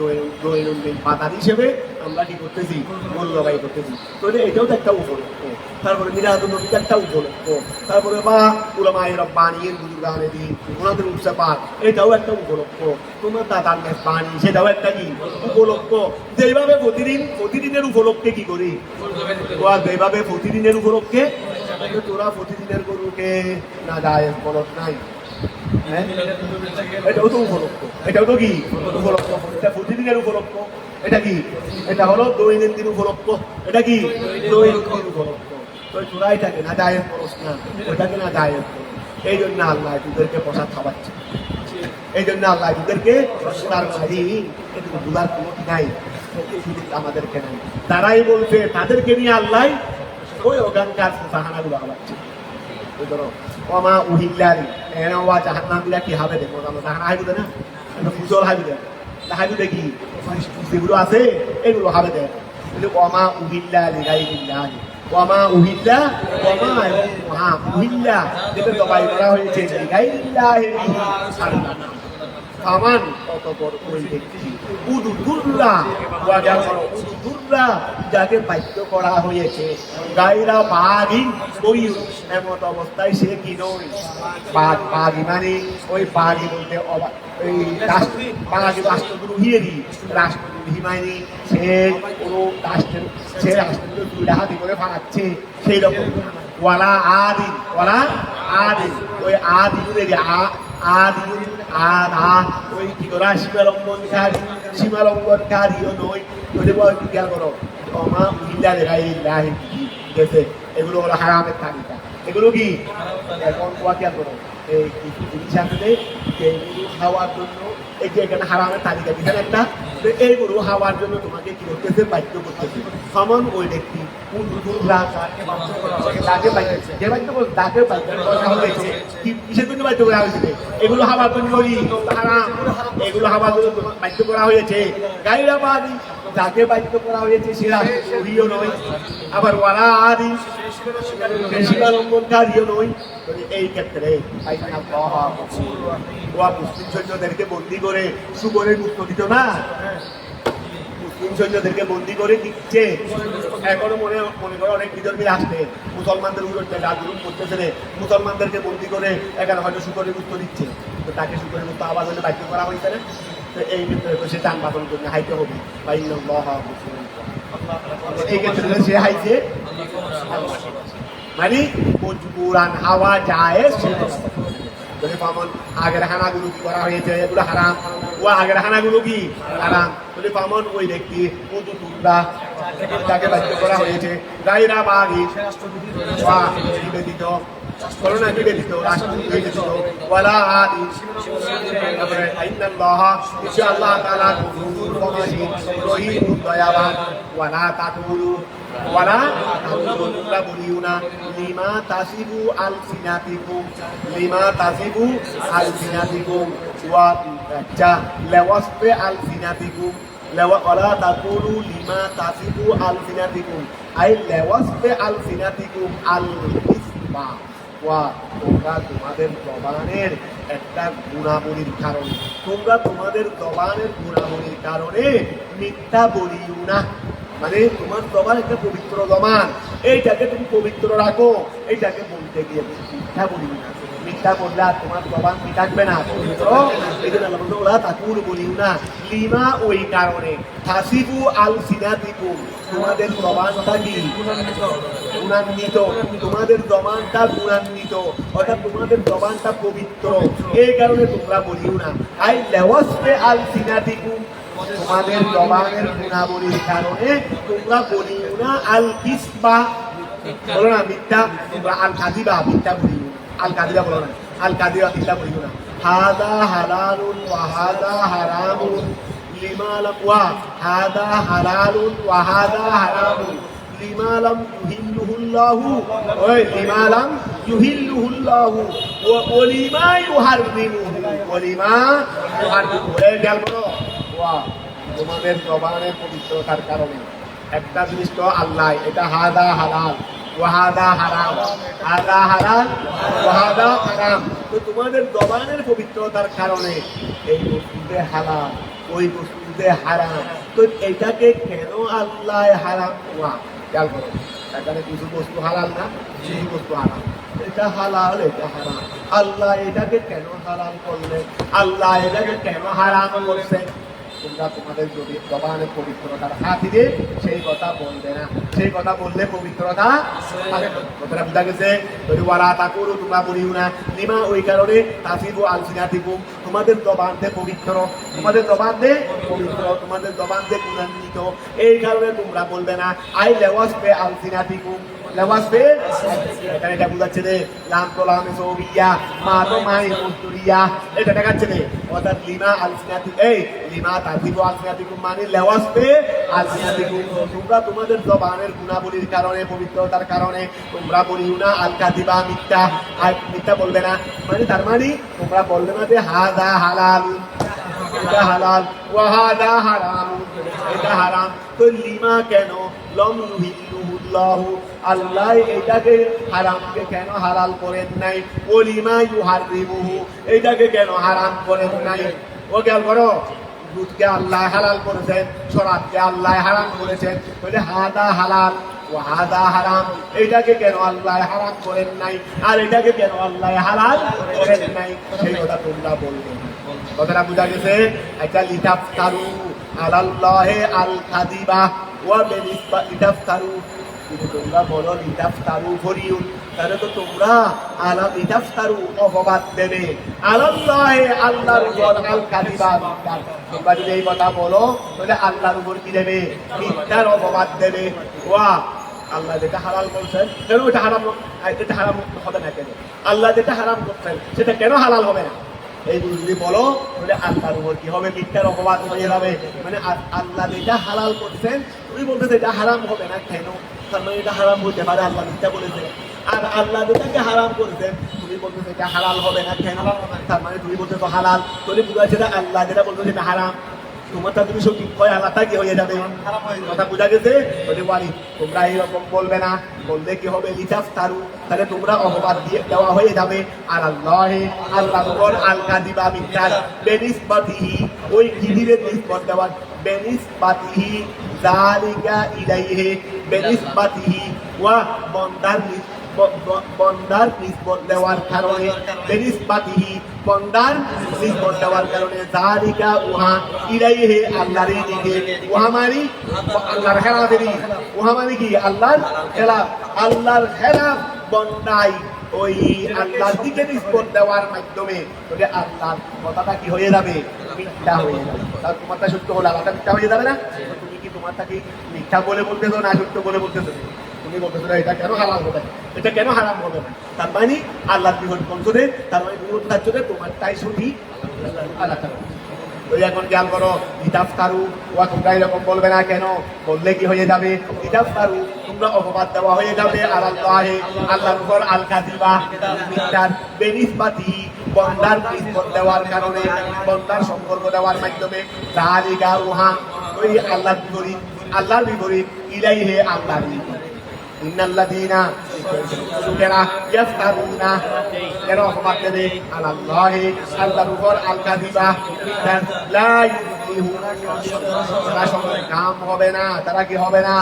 দৈনন্দিন পাতার হিসেবে আমরা কি করতেছি গরু জবাই করতেছি তো এটাও তো একটা উপলক্ষ তারপরে মিলাদুন নবী একটা উপলক্ষ তারপরে বা উলামায়ে রব্বানির বুজুর্গানে দিন ওনাদের উৎসব পাক এটাও একটা উপলক্ষ তোমার দাদার মেজবানি সেটাও একটা কি উপলক্ষ যেভাবে প্রতিদিনের উপলক্ষে কি করি যেভাবে প্রতিদিনের উপলক্ষে তোরা প্রতিদিনের গরুকে না যায় বলত নাই এটাও তো উপলক্ষ এটাও তো কি উপলক্ষ এটা প্রতিদিনের উপলক্ষ এটা কি এটা হলো দৈনন্দিন উপলক্ষ এটা কি দৈনন্দিন উপলক্ষ তো তোরা এটাকে না যায় করস না ওইটাকে না যায় এই জন্য আল্লাহ তোদেরকে প্রসাদ খাওয়াচ্ছে এই জন্য আল্লাহ তোদেরকে তার মাঝি এটুকু বুঝার কোনো নাই আমাদেরকে নাই তারাই বলছে তাদেরকে নিয়ে আল্লাহ ওই ওখানকার সাহানাগুলো খাওয়াচ্ছে ওই ধরো ওমা উহিল্লারি এনে ওয়া জাহান্নাম দিলা কি হবে দেখো আমরা জাহান্নাম হাইবে না এটা ফুজল হাইবে হাইবে দেখি যেগুলো আছে এগুলো হবে দেখ ওমা উহিল্লারি গায়রিল্লাহি ওমা উহিল্লা ওমা এবং মহা উহিল্লা যেটা জবাই করা হয়েছে গায়রিল্লাহি আমান কত বড় ওই ব্যক্তি উদুল্লাহ উদুল্লাহ যাকে বাধ্য করা হয়েছে গায়রা বাগিন ওই এমন অবস্থায় সে কি নয় বাগি মানে ওই বাগি বলতে ওই রাষ্ট্রদ্রোহী রাষ্ট্রদ্রোহী মানে সে কোনো রাষ্ট্রের দুই হাতি করে ফাঁকাচ্ছে সেই রকম ওয়ালা আদিন ওই আদিন ওই কি করা সীমালঙ্ঘনকারীও নয় খেয়াল করো মা মহিলা দেখাই গেছে এগুলো হলো হারামের তালিকা এগুলো কি এখন খেয়াল করো এই কিছু জিনিস আছে এইগুলো খাওয়ার জন্য এই যে এখানে হারামের তালিকা দিচ্ছেন একটা এইগুলো খাওয়ার জন্য তোমাকে কি করতেছে বাধ্য করতেছে সমান ওই ব্যক্তি এগুলো হাওয়ার জন্য এগুলো হাওয়ার জন্য বাধ্য করা হয়েছে গাইরা বাদি যাকে বাধ্য করা হয়েছে সেরা সহিও নয় আবার ওয়ালা আদি সীমালঙ্ঘনকারীও নয় এই ক্ষেত্রে মুসলিম সৈন্যদেরকে বন্দি করে সুবরের গুপ্ত দিত না মুসলিম সৈন্যদেরকে বন্দি করে দিচ্ছে এখনো মনে করে অনেক বিধর্মী আসছে মুসলমানদের উল্টে রাজুরুম করতেছে মুসলমানদেরকে বন্দি করে এখানে হয়তো সুবরের গুপ্ত দিচ্ছে তো তাকে সুবরের গুপ্ত আবার হলে বাধ্য করা হয়েছে না তো এই ক্ষেত্রে সে টান বাঁধানোর জন্য হাইতে হবে এই ক্ষেত্রে সে হাইছে মানে মজবুরান হাওয়া যায় যদি পামন আগের হানাগুলো কি করা হয়েছে এগুলো হারাম ও আগের হানাগুলো কি হারাম যদি পামন ওই ব্যক্তি মধুতুল্লাহ তাকে বাধ্য করা হয়েছে গায়রা বাগিন ওয়া নিবেদিত করোনা নিবেদিত রাষ্ট্র নিবেদিত ওয়ালা আদি তারপরে আইনাল্লাহ ইনশাআল্লাহ তাআলা গফুরুর রহিম রহিমুর দয়াবান ওয়ালা তাকুলু তোমরা বলিও না লিমা তাসিবু আলসিনাতিকুম ওয়া লাওয়াসফি আলসিনাতিকুম ওয়ালা তাকুলু লিমা তাসিবু আলসিনাতিকুম আই লাওয়াসফি আলসিনাতিকুম আল-ইসমা ওয়া তোমরা তোমাদের জবানের একটা গুণাবলীর কারণে মিথ্যা বলিও না। মানে তোমার জবান একটা পবিত্র জবান, এইটাকে তুমি পবিত্র রাখো, এইটাকে বলতে গিয়ে মিথ্যা বলিও না। মিথ্যা বললে আর তোমার জবান কি থাকবে না, পবিত্র। এই জন্য আল্লাহ বলছে ওলা তাকুল বলিও না লিমা, ওই কারণে হাসিবু আলসিনাতিকুম, তোমাদের জবানটা কি গুণান্বিত, তোমাদের জবানটা গুণান্বিত, অর্থাৎ তোমাদের জবানটা পবিত্র, এই কারণে তোমরা বলিও না। আই লাওয়াসফি আলসিনাতিকুম, তোমাদের জবানের গুণাবলীর কারণে তোমরা বলিও না আল কিসবা, বলো না মিথ্যা, তোমরা আল কাযিবা, মিথ্যা বলিও না, আল কাযিবা বলো না, আল কাযিবা মিথ্যা বলিও না। হাদা হালালুন ওয়া হাদা হারামুন লিমা লাম ওয়া হাদা হালালুন ওয়া হাদা হারামুন লিমা লাম ইউহিল্লুহুল্লাহু ওই লিমা লাম ইউহিল্লুহুল্লাহু ওয়া লিমা ইউহাররিমুহু ওয়া লিমা ইউহাররিমুহু। এই খেয়াল করো, তোমাদের জবানের পবিত্রতার কারণে একটা জিনিস তো আল্লাহ, এটা হাদা হালাল ওয়াহাদা হারাম, হাদা হালাল ওয়াহাদা হারাম, তো তোমাদের জবানের পবিত্রতার কারণে এই বস্তুতে হালাল ওই বস্তুতে হারাম, তো এটাকে কেন আল্লাহ হারাম ওয়া খেয়াল করো। এখানে কিছু বস্তু হালাল না, কিছু বস্তু হারাম, এটা হালাল এটা হারাম, আল্লাহ এটাকে কেন হালাল করলেন, আল্লাহ এটাকে কেন হারাম করছেন, তোমরা তোমাদের যদি জবানের পবিত্রতার খাতিরে সেই কথা বলবে না, সেই কথা বললে পবিত্রতা কথাটা বোঝা গেছে। যদি ওয়ালা তাকুলু, তোমরা বলিও না লিমা, ওই কারণে তাসিবু আলসিনাতিকুম, তোমাদের জবানতে পবিত্র, তোমাদের জবানতে পবিত্র, তোমাদের জবানতে গুণান্বিত, এই কারণে তোমরা বলবে না আই লাওয়াসফি আলসিনাতিকুম, লাওয়াসফি এখানে এটা বোঝাচ্ছে রে লাম তো লামে সৌবিয়া মা তো মাই মুস্তুরিয়া, এটা দেখাচ্ছে রে অর্থাৎ লিমা আলসিনাতি, এই লিমা তাসিবু আলসিনাতিকুম মানে লাওয়াসফি আলসিনাতিকুম, তোমরা তোমাদের জবানের গুণাবলীর কারণে পবিত্রতার কারণে তোমরা বলিও না আল কাযিবা, মিথ্যা, আর মিথ্যা বলবে না, মানে তার মানে তোমরা বলবে না যে হাদা হালাল, এটা হালাল ওয়াহাদা হারাম, এটা হারাম, তো লিমা কেন লম ইউহিল্লুহুল্লাহু, আল্লাহ এটাকে হারামকে কেন হালাল করেন নাই, ও লিমা ইউহাররিমুহু, এটাকে কেন হারাম করেন নাই। ও খেয়াল করো, দুধকে আল্লাহ হালাল করেছেন, শরাবকে আল্লাহ হারাম করেছেন, বলে হাদা হালাল ওয়াহাদা হারাম, এটাকে কেন আল্লাহ হারাম করেন নাই, আর এটাকে কেন আল্লাহ হালাল করেন নাই, সেই কথা তোমরা বলবে না। কথাটা বোঝা গেছে। একটা লিতাফতারু আলাল্লাহি আল কাযিবা ওয়া বিনিসবা লিতাফতারু, যদি তোমরা বলো লিতাফতারু ফরিউন, তাহলে তো তোমরা আলা লিতাফতারু অপবাদ দেবে আলাল্লাহি, আল্লাহর উপর আল কাযিবা, তোমরা যদি এই কথা বলো তাহলে আল্লাহর উপর কি দেবে, মিথ্যার অপবাদ দেবে। ওয়া আল্লাহ যেটা হালাল করছেন কেন ওটা হারাম, এটা হারাম হবে না কেন, আল্লাহ যেটা হারাম করছেন সেটা কেন হালাল হবে না, এই যদি বলো তাহলে আল্লাহর উপর কি হবে, মিথ্যার অপবাদ হয়ে যাবে। মানে আল্লাহ যেটা হালাল করছেন তুমি বলতেছে এটা হারাম হবে না কেন, তার মানে এটা হারাম হতে পারে, আল্লাহ মিথ্যা বলেছে। আর আল্লাহ যেটাকে হারাম করেছেন তুমি বলতেছে এটা হালাল হবে না কেন, তার মানে তুমি বলতে তো হালাল, তাহলে বুঝা যেটা আল্লাহ যেটা বলতো সেটা হারাম, তোমারটা তুমি সঠিক হয়, আল্লাহটা কি হয়ে যাবে, কথা বোঝা গেছে। বলে ওয়ালি তোমরা এইরকম বলবে না, বললে কি হবে লিতাফতারু, তাহলে তোমরা অপবাদ দিয়ে দেওয়া হয়ে যাবে আর আল্লাহে, আল্লাহর উপর আল কাযিবা, মিথ্যা, বেনিসবাতিহি, ওই কিদিরের নিসবত দেওয়ার, বেনিসবাতিহি যালিকা ইলাইহি, বেনিসবাতিহি ওয়া বন্দার নিসবত দেওয়ার কারণে, বেনিসবাতিহি বন্দার নিসবত দেওয়ার কারণে, যালিকা উহা ইলাইহি আল্লাহর দিকে, উহা মানে আল্লাহর খেলাফেরই, উহা মানে কি আল্লাহর খেলাফ, আল্লাহর খেলাফ বন্দাই ওই আল্লাহর দিকে নিসবত দেওয়ার মাধ্যমে, তাহলে আল্লাহর কথাটা কি হয়ে যাবে, মিথ্যা হয়ে যাবে। তার তোমারটা সত্য হলো আল্লাহটা মিথ্যা হয়ে যাবে না, তুমি কি তোমারটা কি মিথ্যা বলে বলতেছো না সত্য বলে বলতেছো? তুমি বলতেছো না এটা কেন হারাম হবে না, এটা কেন হারাম হবে না, তার মানে আল্লাহর বিরোধ বলছো রে, তার মানে বিরোধ থাকছো রে, তোমারটাই সঠিক, আল্লাহ তাআলা। তো এখন খেয়াল করো, ইতাফ তারু ওয়া তোমরা এরকম বলবে না কেন? বললে কি হয়ে যাবে? ইতাফ তারু তোমরা অপবাদ দেওয়া হয়ে যাবে আলাল্লাহি আল্লাহর উপর, আল কাযিবা মিথ্যার বেনিসবাতি বন্দার নিসবত দেওয়ার কারণে, বন্দার সম্পর্ক দেওয়ার মাধ্যমে, যালিকা উহা ওই আল্লাহর বিপরীত ইলাইহি আল্লাহর বিপরীত। ইন্নাল্লাযীনা লোকেরা ইয়াফতারুনা এরা অপবাদ দেবে আলাল্লাহি আল্লাহর উপর, আল কাযিবা মিথ্যা, লা ইউফলিহুনা তারা সফল কাম হবে না, তারা কি হবে না?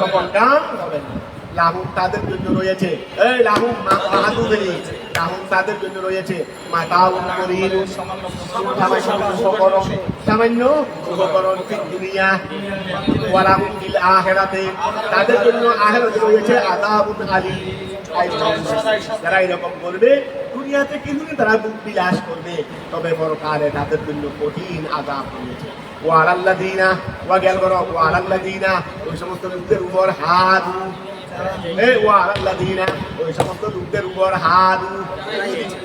সফল কাম হবে না। লাহুম তাদের জন্য রয়েছে, এই লাহুম মাহাদুবেরি লাহুম তাদের জন্য রয়েছে মাতাউন কলিলুন সামান্য উপকরণ ফিদ দুনিয়া ওয়া লাহুম ফিল আখিরাতে তাদের জন্য আখিরাতে রয়েছে আযাবুন আলীম। যারা এরকম করবে দুনিয়াতে কিছুদিন তারা বুক বিলাস করবে, তবে পরকালে তাদের জন্য কঠিন আযাব রয়েছে। ওয়া আলাল্লাযীনা ওয়া গেল করো ওয়া আলাল্লাযীনা ওই সমস্ত লোকদের উপর হাদু ওই সমস্ত লোকদের উপর হাদু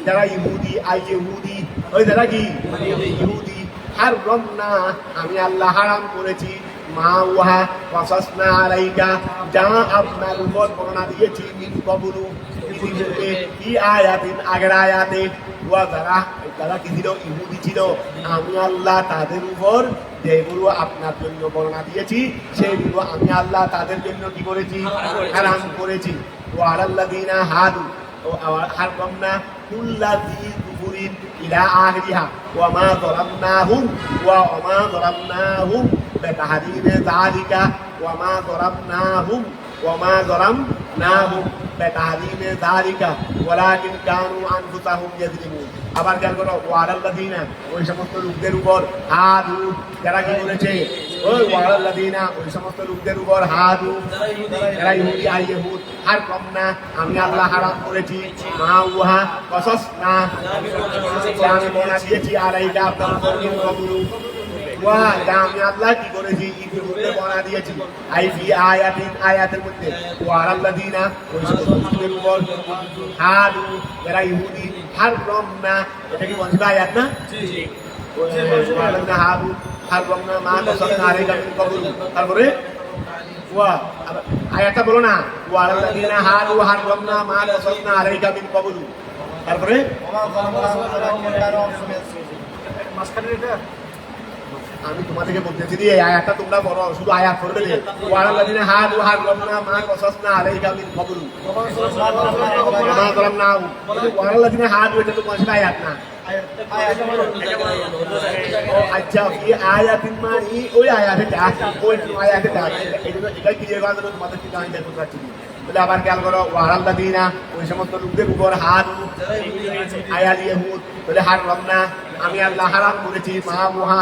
যারা ইহুদি ইহুদি ওই যারা কি ইহুদি, হারামনা আমি আল্লাহ হারাম করেছি, মা ওয়াহা ওয়াসাসনা আলাইকা যা আপনার উপর বর্ণনা দিয়েছি, মিন কবলু পৃথিবীতে কি আয়াতিন আগের আয়াতে, ওয়া যারা কি ছিল? ইহুদি ছিল। আমি আল্লাহ তাদের উপর যেগুলো আপনার জন্য বর্ণনা দিয়েছি সেগুলো আমি আল্লাহ তাদের জন্য কি করেছি? হারাম করেছি। ওয়া আলাল্লাযীনা হাদু হারামনা কুল্লা যী যুবুরিন ইলা আখিরিহা ওয়া মা যালামনাহুম বিতাহরিমি যালিকা ওয়া মা যালামনাহুম বিতাহরিমি যালিকা ওয়ালাকিন কানু আনফুসাহুম ইয়াযলিমুন। আবার খেয়াল করো, ওয়া আলাল্লাযীনা ওই সমস্ত লোকদের উপর হাদু যারা কি করেছে? ওই ওয়া আলাল্লাযীনা ওই সমস্ত লোকদের উপর হাদু যারা ইহুদি ইহুদ, হারামনা আমি আল্লাহ হারাম করেছি, মা ওয়াহা কসাসনা আমি বর্ণনা দিয়েছি, আলাইকা আপনার উপর মিন কবলু ওয়া আমি আল্লাহ কি করেছি? ইতিপূর্বে বর্ণনা দিয়েছি, ফি আয়াতের মধ্যে। ওয়া আলাল্লাযীনা ওই সমস্ত লোকদের উপর হাদু যারা ইহুদি, হারামনা এটা কি বলছে আয়াত না? ওয়া আলাল্লাযীনা হাদু হারামনা মা কাসাবনা আলাইকা মিন কবলু। তারপরে ওয়া আয়াতটা বলো না, ওয়া আলাল্লাযীনা হাদু হারামনা মা কাসাবনা আলাইকা মিন কবলু। তারপরে আমি তোমাদেরকে বলতেছি যে এই আয়াতটা তোমরা বড় শুধু আয়াত পড়বে যে ওয়া আলাল্লাযীনা হাদু হারামনা মা কাসাবনা আলাইকা মিন কবলু ওয়া মা যালামনাহু। ওয়া আলাল্লাযীনা হাদু এটা তো কোন আয়াত না? আচ্ছা, এই আয়াতিন মানে ওই আয়াতটা ওই আয়াতটা এটা ক্লিয়ার করার জন্য তোমাদের কি আমি দেখতে পাচ্ছি। তাহলে আবার খেয়াল করো, ওয়া আলাল্লাযীনা ওই সমস্ত লোকদের উপর হাদু আয়াল ইহুদ, তাহলে হারামনা আমি আল্লাহ হারাম করেছি, মা ওয়াহা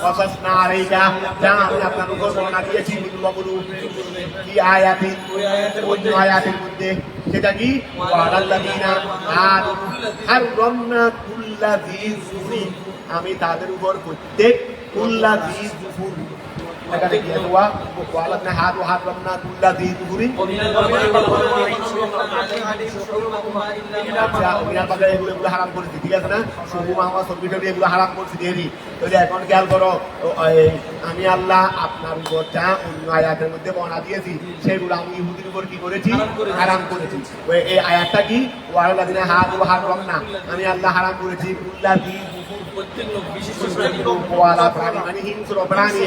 ওয়াসাসনা আলাইকা যা আমি আপনার উপর বর্ণনা দিয়েছি, মিন কবলু কি আয়াতিন ওই আয়াতের মধ্যে, সেটা কি? ওয়া আলাল্লাযীনা হাদু হারামনা কুল্লা যী যুফুরিন আমি তাদের উপর প্রত্যেক কুল্লা যী যুফুর এখানে কি আছে? ওয়া আলাল্লাযীনা হাদু হারামনা কুল্লা যী যুফুরিন এগুলো হারাম করেছি, ঠিক আছে না? শুধু মামা সবজিটা এগুলো হারাম করছি দেরি। তাহলে এখন খেয়াল করো, আমি আল্লাহ আপনার উপর যা অন্য আয়াতের মধ্যে বর্ণনা দিয়েছি সেগুলো আমি ইহুদির উপর কি করেছি? হারাম করেছি। এই আয়াতটা কি? ওয়া আলাল্লাযীনা হাদু হারামনা আমি আল্লাহ হারাম করেছি কুল্লা যী ওয়ালা প্রাণী মানে হিংস্র প্রাণী,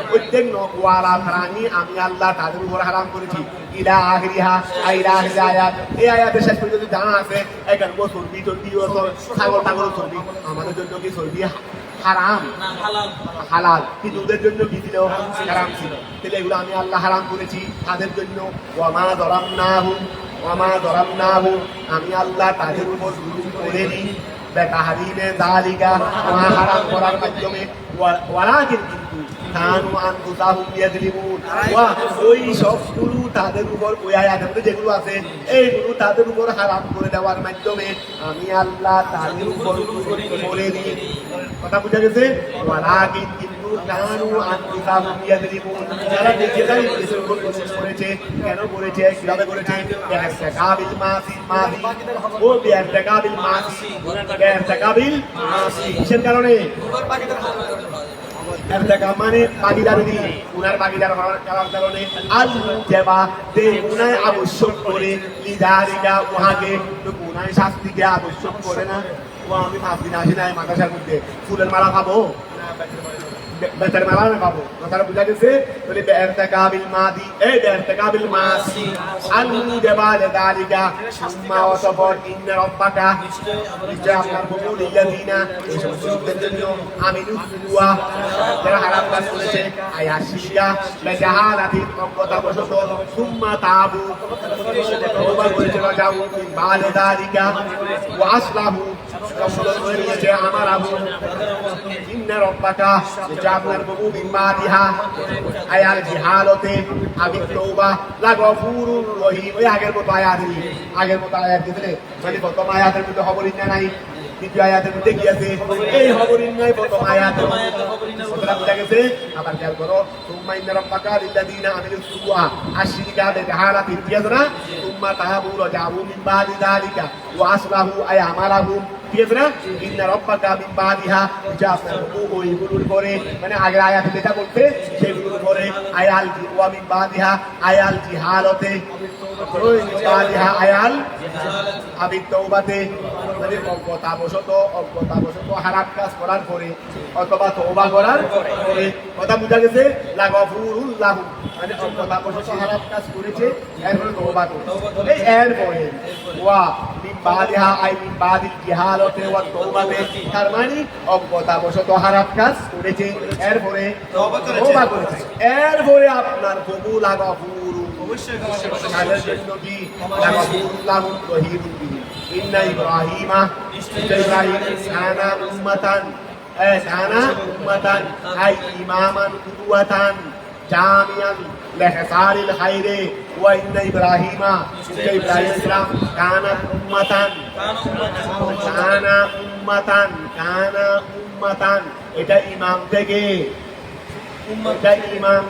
প্রত্যেক ওয়ালা প্রাণী আমি আল্লাহ তাদের উপর হারাম করেছি। ইলা আখিরিহা ইলা আখিরি আয়াত, এই আয়াতের শেষ পর্যন্ত জানা আছে এখানে চর্বি চর্বি ছাগল টাগল চর্বি, আমাদের জন্য কি চর্বি হারাম? হালাল, কিন্তু ওদের জন্য কি ছিল? হারাম ছিল। তাহলে এগুলো আমি আল্লাহ হারাম করেছি তাদের জন্য। ওয়া মা যালামনাহু আমি আল্লাহ তাদের উপর জুলুম করিনি বিতাহরিমি যালিকা হারাম করার মাধ্যমে, ওয়ালাকিন কিন্তু কানু আনফুসাহুম ইয়াযলিমুন ওই সবগুলো তাদের উপর ওই আয়াতের মধ্যে যেগুলো আছে এইগুলো তাদের উপর হারাম করে দেওয়ার মাধ্যমে আমি আল্লাহ তাদের উপর করে দিই। কথা বুঝা গেছে? ওয়ালাকিন কিন্তু কানু আনফুসাহুম ইয়াযলিমুন যারা নিজেরাই নিজেদের উপর জুলুম করেছে কেন করেছে কিভাবে করেছে বিআরতাকাবিল মাসি ও বিআরতাকাবিল মাসি বিআরতাকাবিল মাসি কিসের কারণে এরতাকাব মানে ভাগীদারি উনার ভাগীদার হওয়ার কারণে আল মুজাবা তে উনায় আবশ্যক করে লিদারিকা উহাকে তো উনায় শাস্তিকে আবশ্যক করে না ও আমি 5 দিন আসি নাই মাদ্রাসার মধ্যে ফুলের মালা খাবো বেতার মালা আমি পাবো কথাটা বুঝা গেছে বলে বেরতাকাবিল মাদি এই বেরতাকাবিল মাসি আল মুজাবা লিদারিকা সুম্মা ওয়াসাফা ইন্না রাব্বাকা নিশ্চয় আপনার প্রভু লিল্লাযিনা এই সমস্ত লোকদের জন্য আমিনু সুয়া যারা হারাম কাজ করেছে আয়াশিকা বেজাহালাতি অজ্ঞতাবশত সুম্মা তাবু তওবা করেছে যাও বালিদারিকা ওয়া আসলাহু সংশোধন করে নিয়েছে আমার আবু ইন্না রাব্বাকা আপনার প্রভু বিমাদিহা আয়াল জিহালতে আগে তওবা লাগাফুরুর রহিম ওই আগের মতো আয়াত দিলে মানে প্রথম আয়াতের মধ্যে খবরই নাই দ্বিতীয় আয়াতের মধ্যে কি আছে এই খবরই নাই প্রথম আয়াতের কথাটা বুঝা গেছে আবার খেয়াল করো সুম্মা ইন্না রাব্বাকা লিল্লাযিনা আমিলুস সুয়া আশরিকা বিহালাতি ইয়াজরা সুম্মা তাহাবু রাজাবু মিন বাদি যালিকা ওয়া আসলাহু আয় আমালাহুম কিসরা ইন্না রাব্বাকা মিন বাদিহা যা প্রভু ওইগুলোর পরে মানে আগের আয়াতে যেটা বলতে সেগুলোর পরে আয়াল ওয়া মিন বাদিহা আয়াল জিহালতে ওই বাদিহা আয়াল আবি তওবাতে মানে অজ্ঞতাবশত হারাম কাজ করার পরে অথবা তওবা করার পরে কথা বুঝা গেছে লাগাফুরুল লাহু মানে অজ্ঞতাবশত হারাম কাজ করেছে এরপরে তওবা করে এই এরপরে ওয়া মিন বাদিহা আই মিন বাদিল জিহালতে ওয়া তওবাতে তার মানে অজ্ঞতাবশত হারাম কাজ করেছে এরপরে তওবা করেছে এরপরে আপনার প্রভু লাগাফুরু অবশ্যই তাদের জন্য কি লাগাফুরুল লাহু রহিমুন বিহি ইন্না ইব্রাহিমা ইব্রাহিম কানা উম্মাতান আই ইমামান কুদওয়াতান জামিআন লিহসারিল খায়রি ওয়া ইন্না ইব্রাহিমা ইব্রাহিম ইসলাম কানা উম্মাতান এটা ইমাম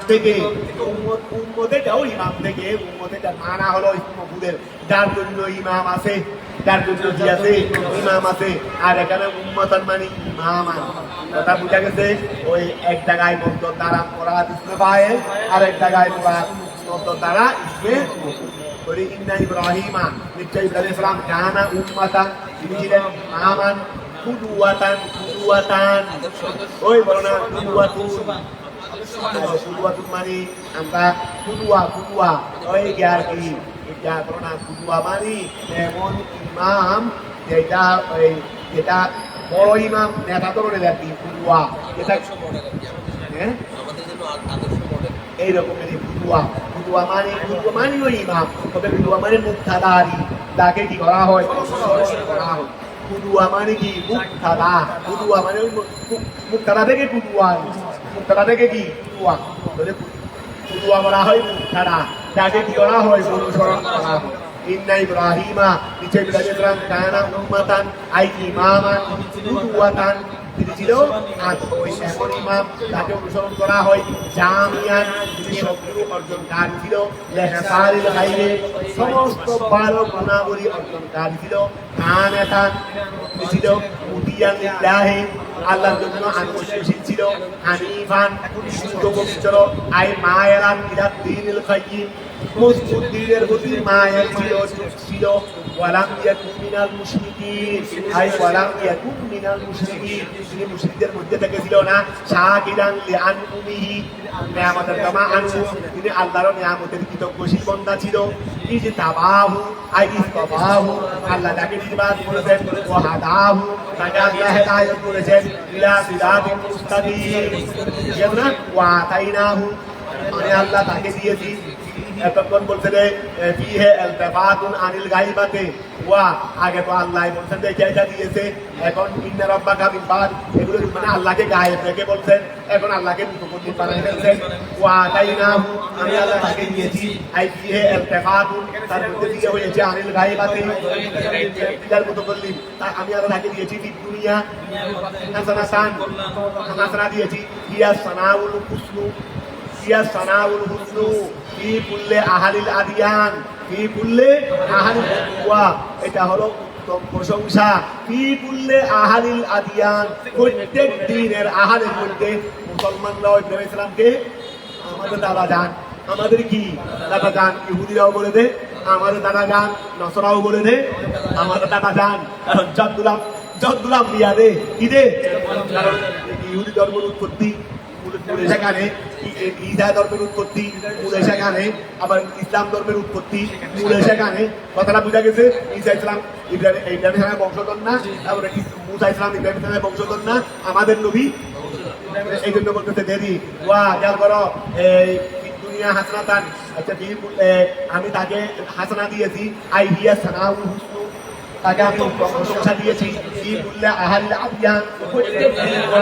থেকে উম্মতেটাও ইমাম থেকে উম্মতের মানা হলো ইসমুদের যার জন্য ইমাম আছে যার জন্য কি আছে ইমাম আছে আর এখানে উম্মতান মানে ইমামান কথা বুঝা গেছে ওই এক জায়গায় মদ্দর দ্বারা পড়া ইসমে পায় আর এক জায়গায় মদ্দর দ্বারা ইসমে বলি ইন্না ইব্রাহিমা নিশ্চয় ইব্রাহিম ইসলাম কানা উম্মাতান তিনি ছিলেন ইমামান কুদওয়াতান ওই বলো না কুদওয়াতুন মানে আমরা কুদওয়া ওই জ্ঞান কি এটা বলো না কুদওয়া মানে এমন ইমাম যেটা বড় ইমাম নেতা ধরনের আর কি কুদওয়া এটা হ্যাঁ এইরকমের কুদওয়া মানে ওই ইমাম তবে কুদওয়া মানে মুক্তাদারি তাকে কি করা হয় কুদওয়া মানে কি কুদওয়া মানে মুক্তাদা থেকে মুক্তাদা থেকে কি কুদওয়া করা হয় মুক্তাদা তাকে কি করা হয় অনুসরণ করা হয় ইন্না ইব্রাহিমা নিশ্চয় ইব্রাহিম কানা উম্মাতান আই ইমামান কুদওয়াতান তিনি ছিল ওই এমন ইমাম তাকে অনুসরণ করা হয় জামিয়ান তিনি সবগুলো অর্জনকারী ছিল লিহসারিল খায়রি সমস্ত ভালো গুণাবলী অর্জনকারী ছিল কানাতান তিনি ছিল মুতিয়ান লিল্লাহি আল্লাহর জন্য আনুগত্যশীল ছিল হানিফান শুদ্ধ পবিত্র আই মায়ালান ইলা দ্বীনিল কাইয়িম মজবুত দ্বীনের প্রতি মায়া ছিল ওয়ালাম ইয়াকুন মিনাল মুশরিকিন ওয়ালাম ইয়াকুন মিনাল মুশরিকিন তিনি মুশরিকদের মধ্যে থেকে ছিল না শাকিরান লিআনউমিহি নিয়ামতের কামা আনহু তিনি আল্লাহর নিয়ামতের কৃতজ্ঞশীল বান্দা ছিল ইজতাবাহু ইসতাবাহু আল্লাহ তাকে নির্বাচন করেছেন ওয়া হাদাহু তাকে আল্লাহ হেদায়েত করেছেন ইলা সিরাতিল মুস্তাকিম যেমন ওয়া আতাইনাহু মানে আল্লাহ তাকে দিয়েছি এতক্ষণ বলছে যে ফিহে ইলতিফাতুন আনিল গাইবাতে ওয়া আগে তো আল্লাহ বলছেন যে এটা দিয়েছে এখন ইন্না রাব্বাকা বিল বাদ এগুলো মানে আল্লাহকে গায়েব রেখে বলছেন এখন আল্লাহকে মুতকদ্দিম বানাই ফেলছেন ওয়া তাইনাহু আমি আল্লাহ তাকে দিয়েছি আই ফিহে ইলতিফাতুন তার মধ্যে দিয়ে হয়েছে আনিল গাইবাতে বিদার মুতকদ্দিম আমি আল্লাহ তাকে দিয়েছি ফি দুনিয়া হাসানাতান হাসানা দিয়েছি হিয়া সানাউল হুসনু হিয়া সানাউল হুসনু ফি কুল্লি আহলিল আদিয়ান ফি কুল্লি আহলিল ওয়া এটা হলো উত্তম প্রশংসা ফি কুল্লি আহলিল আদিয়ান প্রত্যেক দিনের আহলের মধ্যে মুসলমানরা ইব্রাহিম ইসলামকে আমাদের দাদা যান আমাদের কি দাদা যান ইহুদিরাও বলে দে আমাদের দাদা যান নসরাও বলে দে আমাদের দাদা যান জদ্দুলাম বিয়া রে কি রে কারণ ইহুদি ধর্মের উৎপত্তি সেখানে ঈসা ধর্মের উৎপত্তি মূলে সেখানে আবার ইসলাম ধর্মের উৎপত্তি মূলে সেখানে কথাটা বোঝা গেছে ঈসা ইসলাম ইব্রাহিম ইসলামের বংশধর না তারপরে মুসা ইসলাম ইব্রাহিম ইসলামের বংশধর না আমাদের নবী এই জন্য বলতেছে দেরি ওয়া খেয়াল করো এই দুনিয়া হাসনাতান আচ্ছা আমি তাকে হাসানা দিয়েছি আই হিয়া সানাউল হুসনু তাকে আমি প্রশংসা দিয়েছি কি বললে আহাল আদিয়ান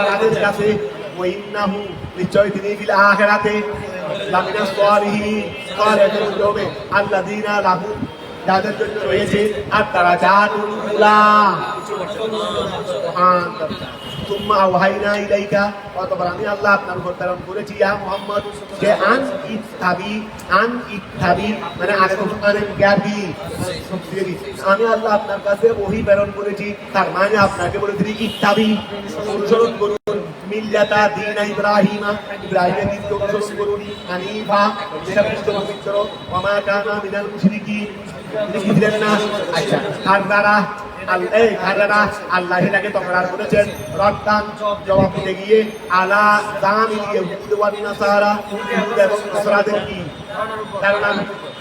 তাদের কাছে ওয়াইন্নাহু নিশ্চয় তিনি ফিল আখিরাতে লামিনা সালিহিন সালিহিন হবে আল্লাযীনা লাহুম যাদের জন্য রয়েছে আর তারা জাতুল উলা তুম্মা আওহাইনা ইলাইকা অতঃপর আমি আল্লাহ আপনার উপর প্রেরণ করেছি ইয়া মুহাম্মদ যে আন ইত্তাবি মানে আগে তো আনেন জ্ঞাতি আমি আল্লাহ আপনার কাছে ওহী প্রেরণ করেছি তার মানে আপনাকে বলেছি ইত্তাবি অনুসরণ করুন মিল্লাতা দীন ইব্রাহিমা ইব্রাহিমের দিন অনুসরণ করুন হানিফা যেটা পবিত্র ওয়া মা কানা মিনাল মুশরিকিন তিনি ছিলেন না আচ্ছা আল্লাহ এটাকে তকরার করেছেন রদ্দান জবাব দিতে গিয়ে আলা দামিল ইহুদ ওয়ান নাসারা ইহুদ এবং নাসারাদের কি কারণ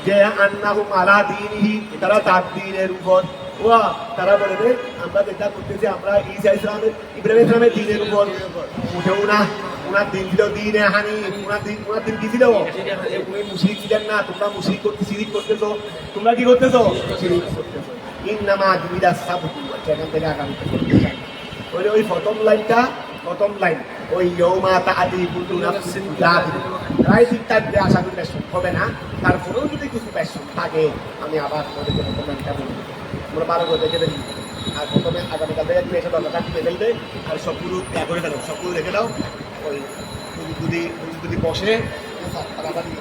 যে আন্নাহুম আলা দীনিহি তারা তার দ্বীনের উপর ওয়া তারা বলে যে আমরা যেটা করতেছি আমরা ঈসা ইসলামের ইব্রাহিম ইসলামের দ্বীনের উপর উঠেও না ওনার দিন ছিল দিনে হানি ওনার দিন কি ছিল উনি মুশরিক ছিলেন না তোমরা মুশরিক করতে শিরিক করতেছো তোমরা কি করতেছো শিরিক করতেছো ইন্নামা জুমিলা সাবতু এখান থেকে আগামী ওই প্রথম লাইন ওই ইয়ৌমা তাআতি কুল্লু নাফসিন জাহিদ রাইট ইত্যাদি আশা করি বেশ হবে না তারপরেও যদি কিছু বেশ থাকে আমি আবার তোমাদেরকে কমেন্টটা বলবো আমরা 12 করে দেখে দেখি আর প্রথমে আগামীকাল থেকে একটু এসে দরকার দিয়ে ফেলবে আর সবগুলো করে ফেলো সবগুলো রেখে দাও ওই যদি বসে তাড়াতাড়ি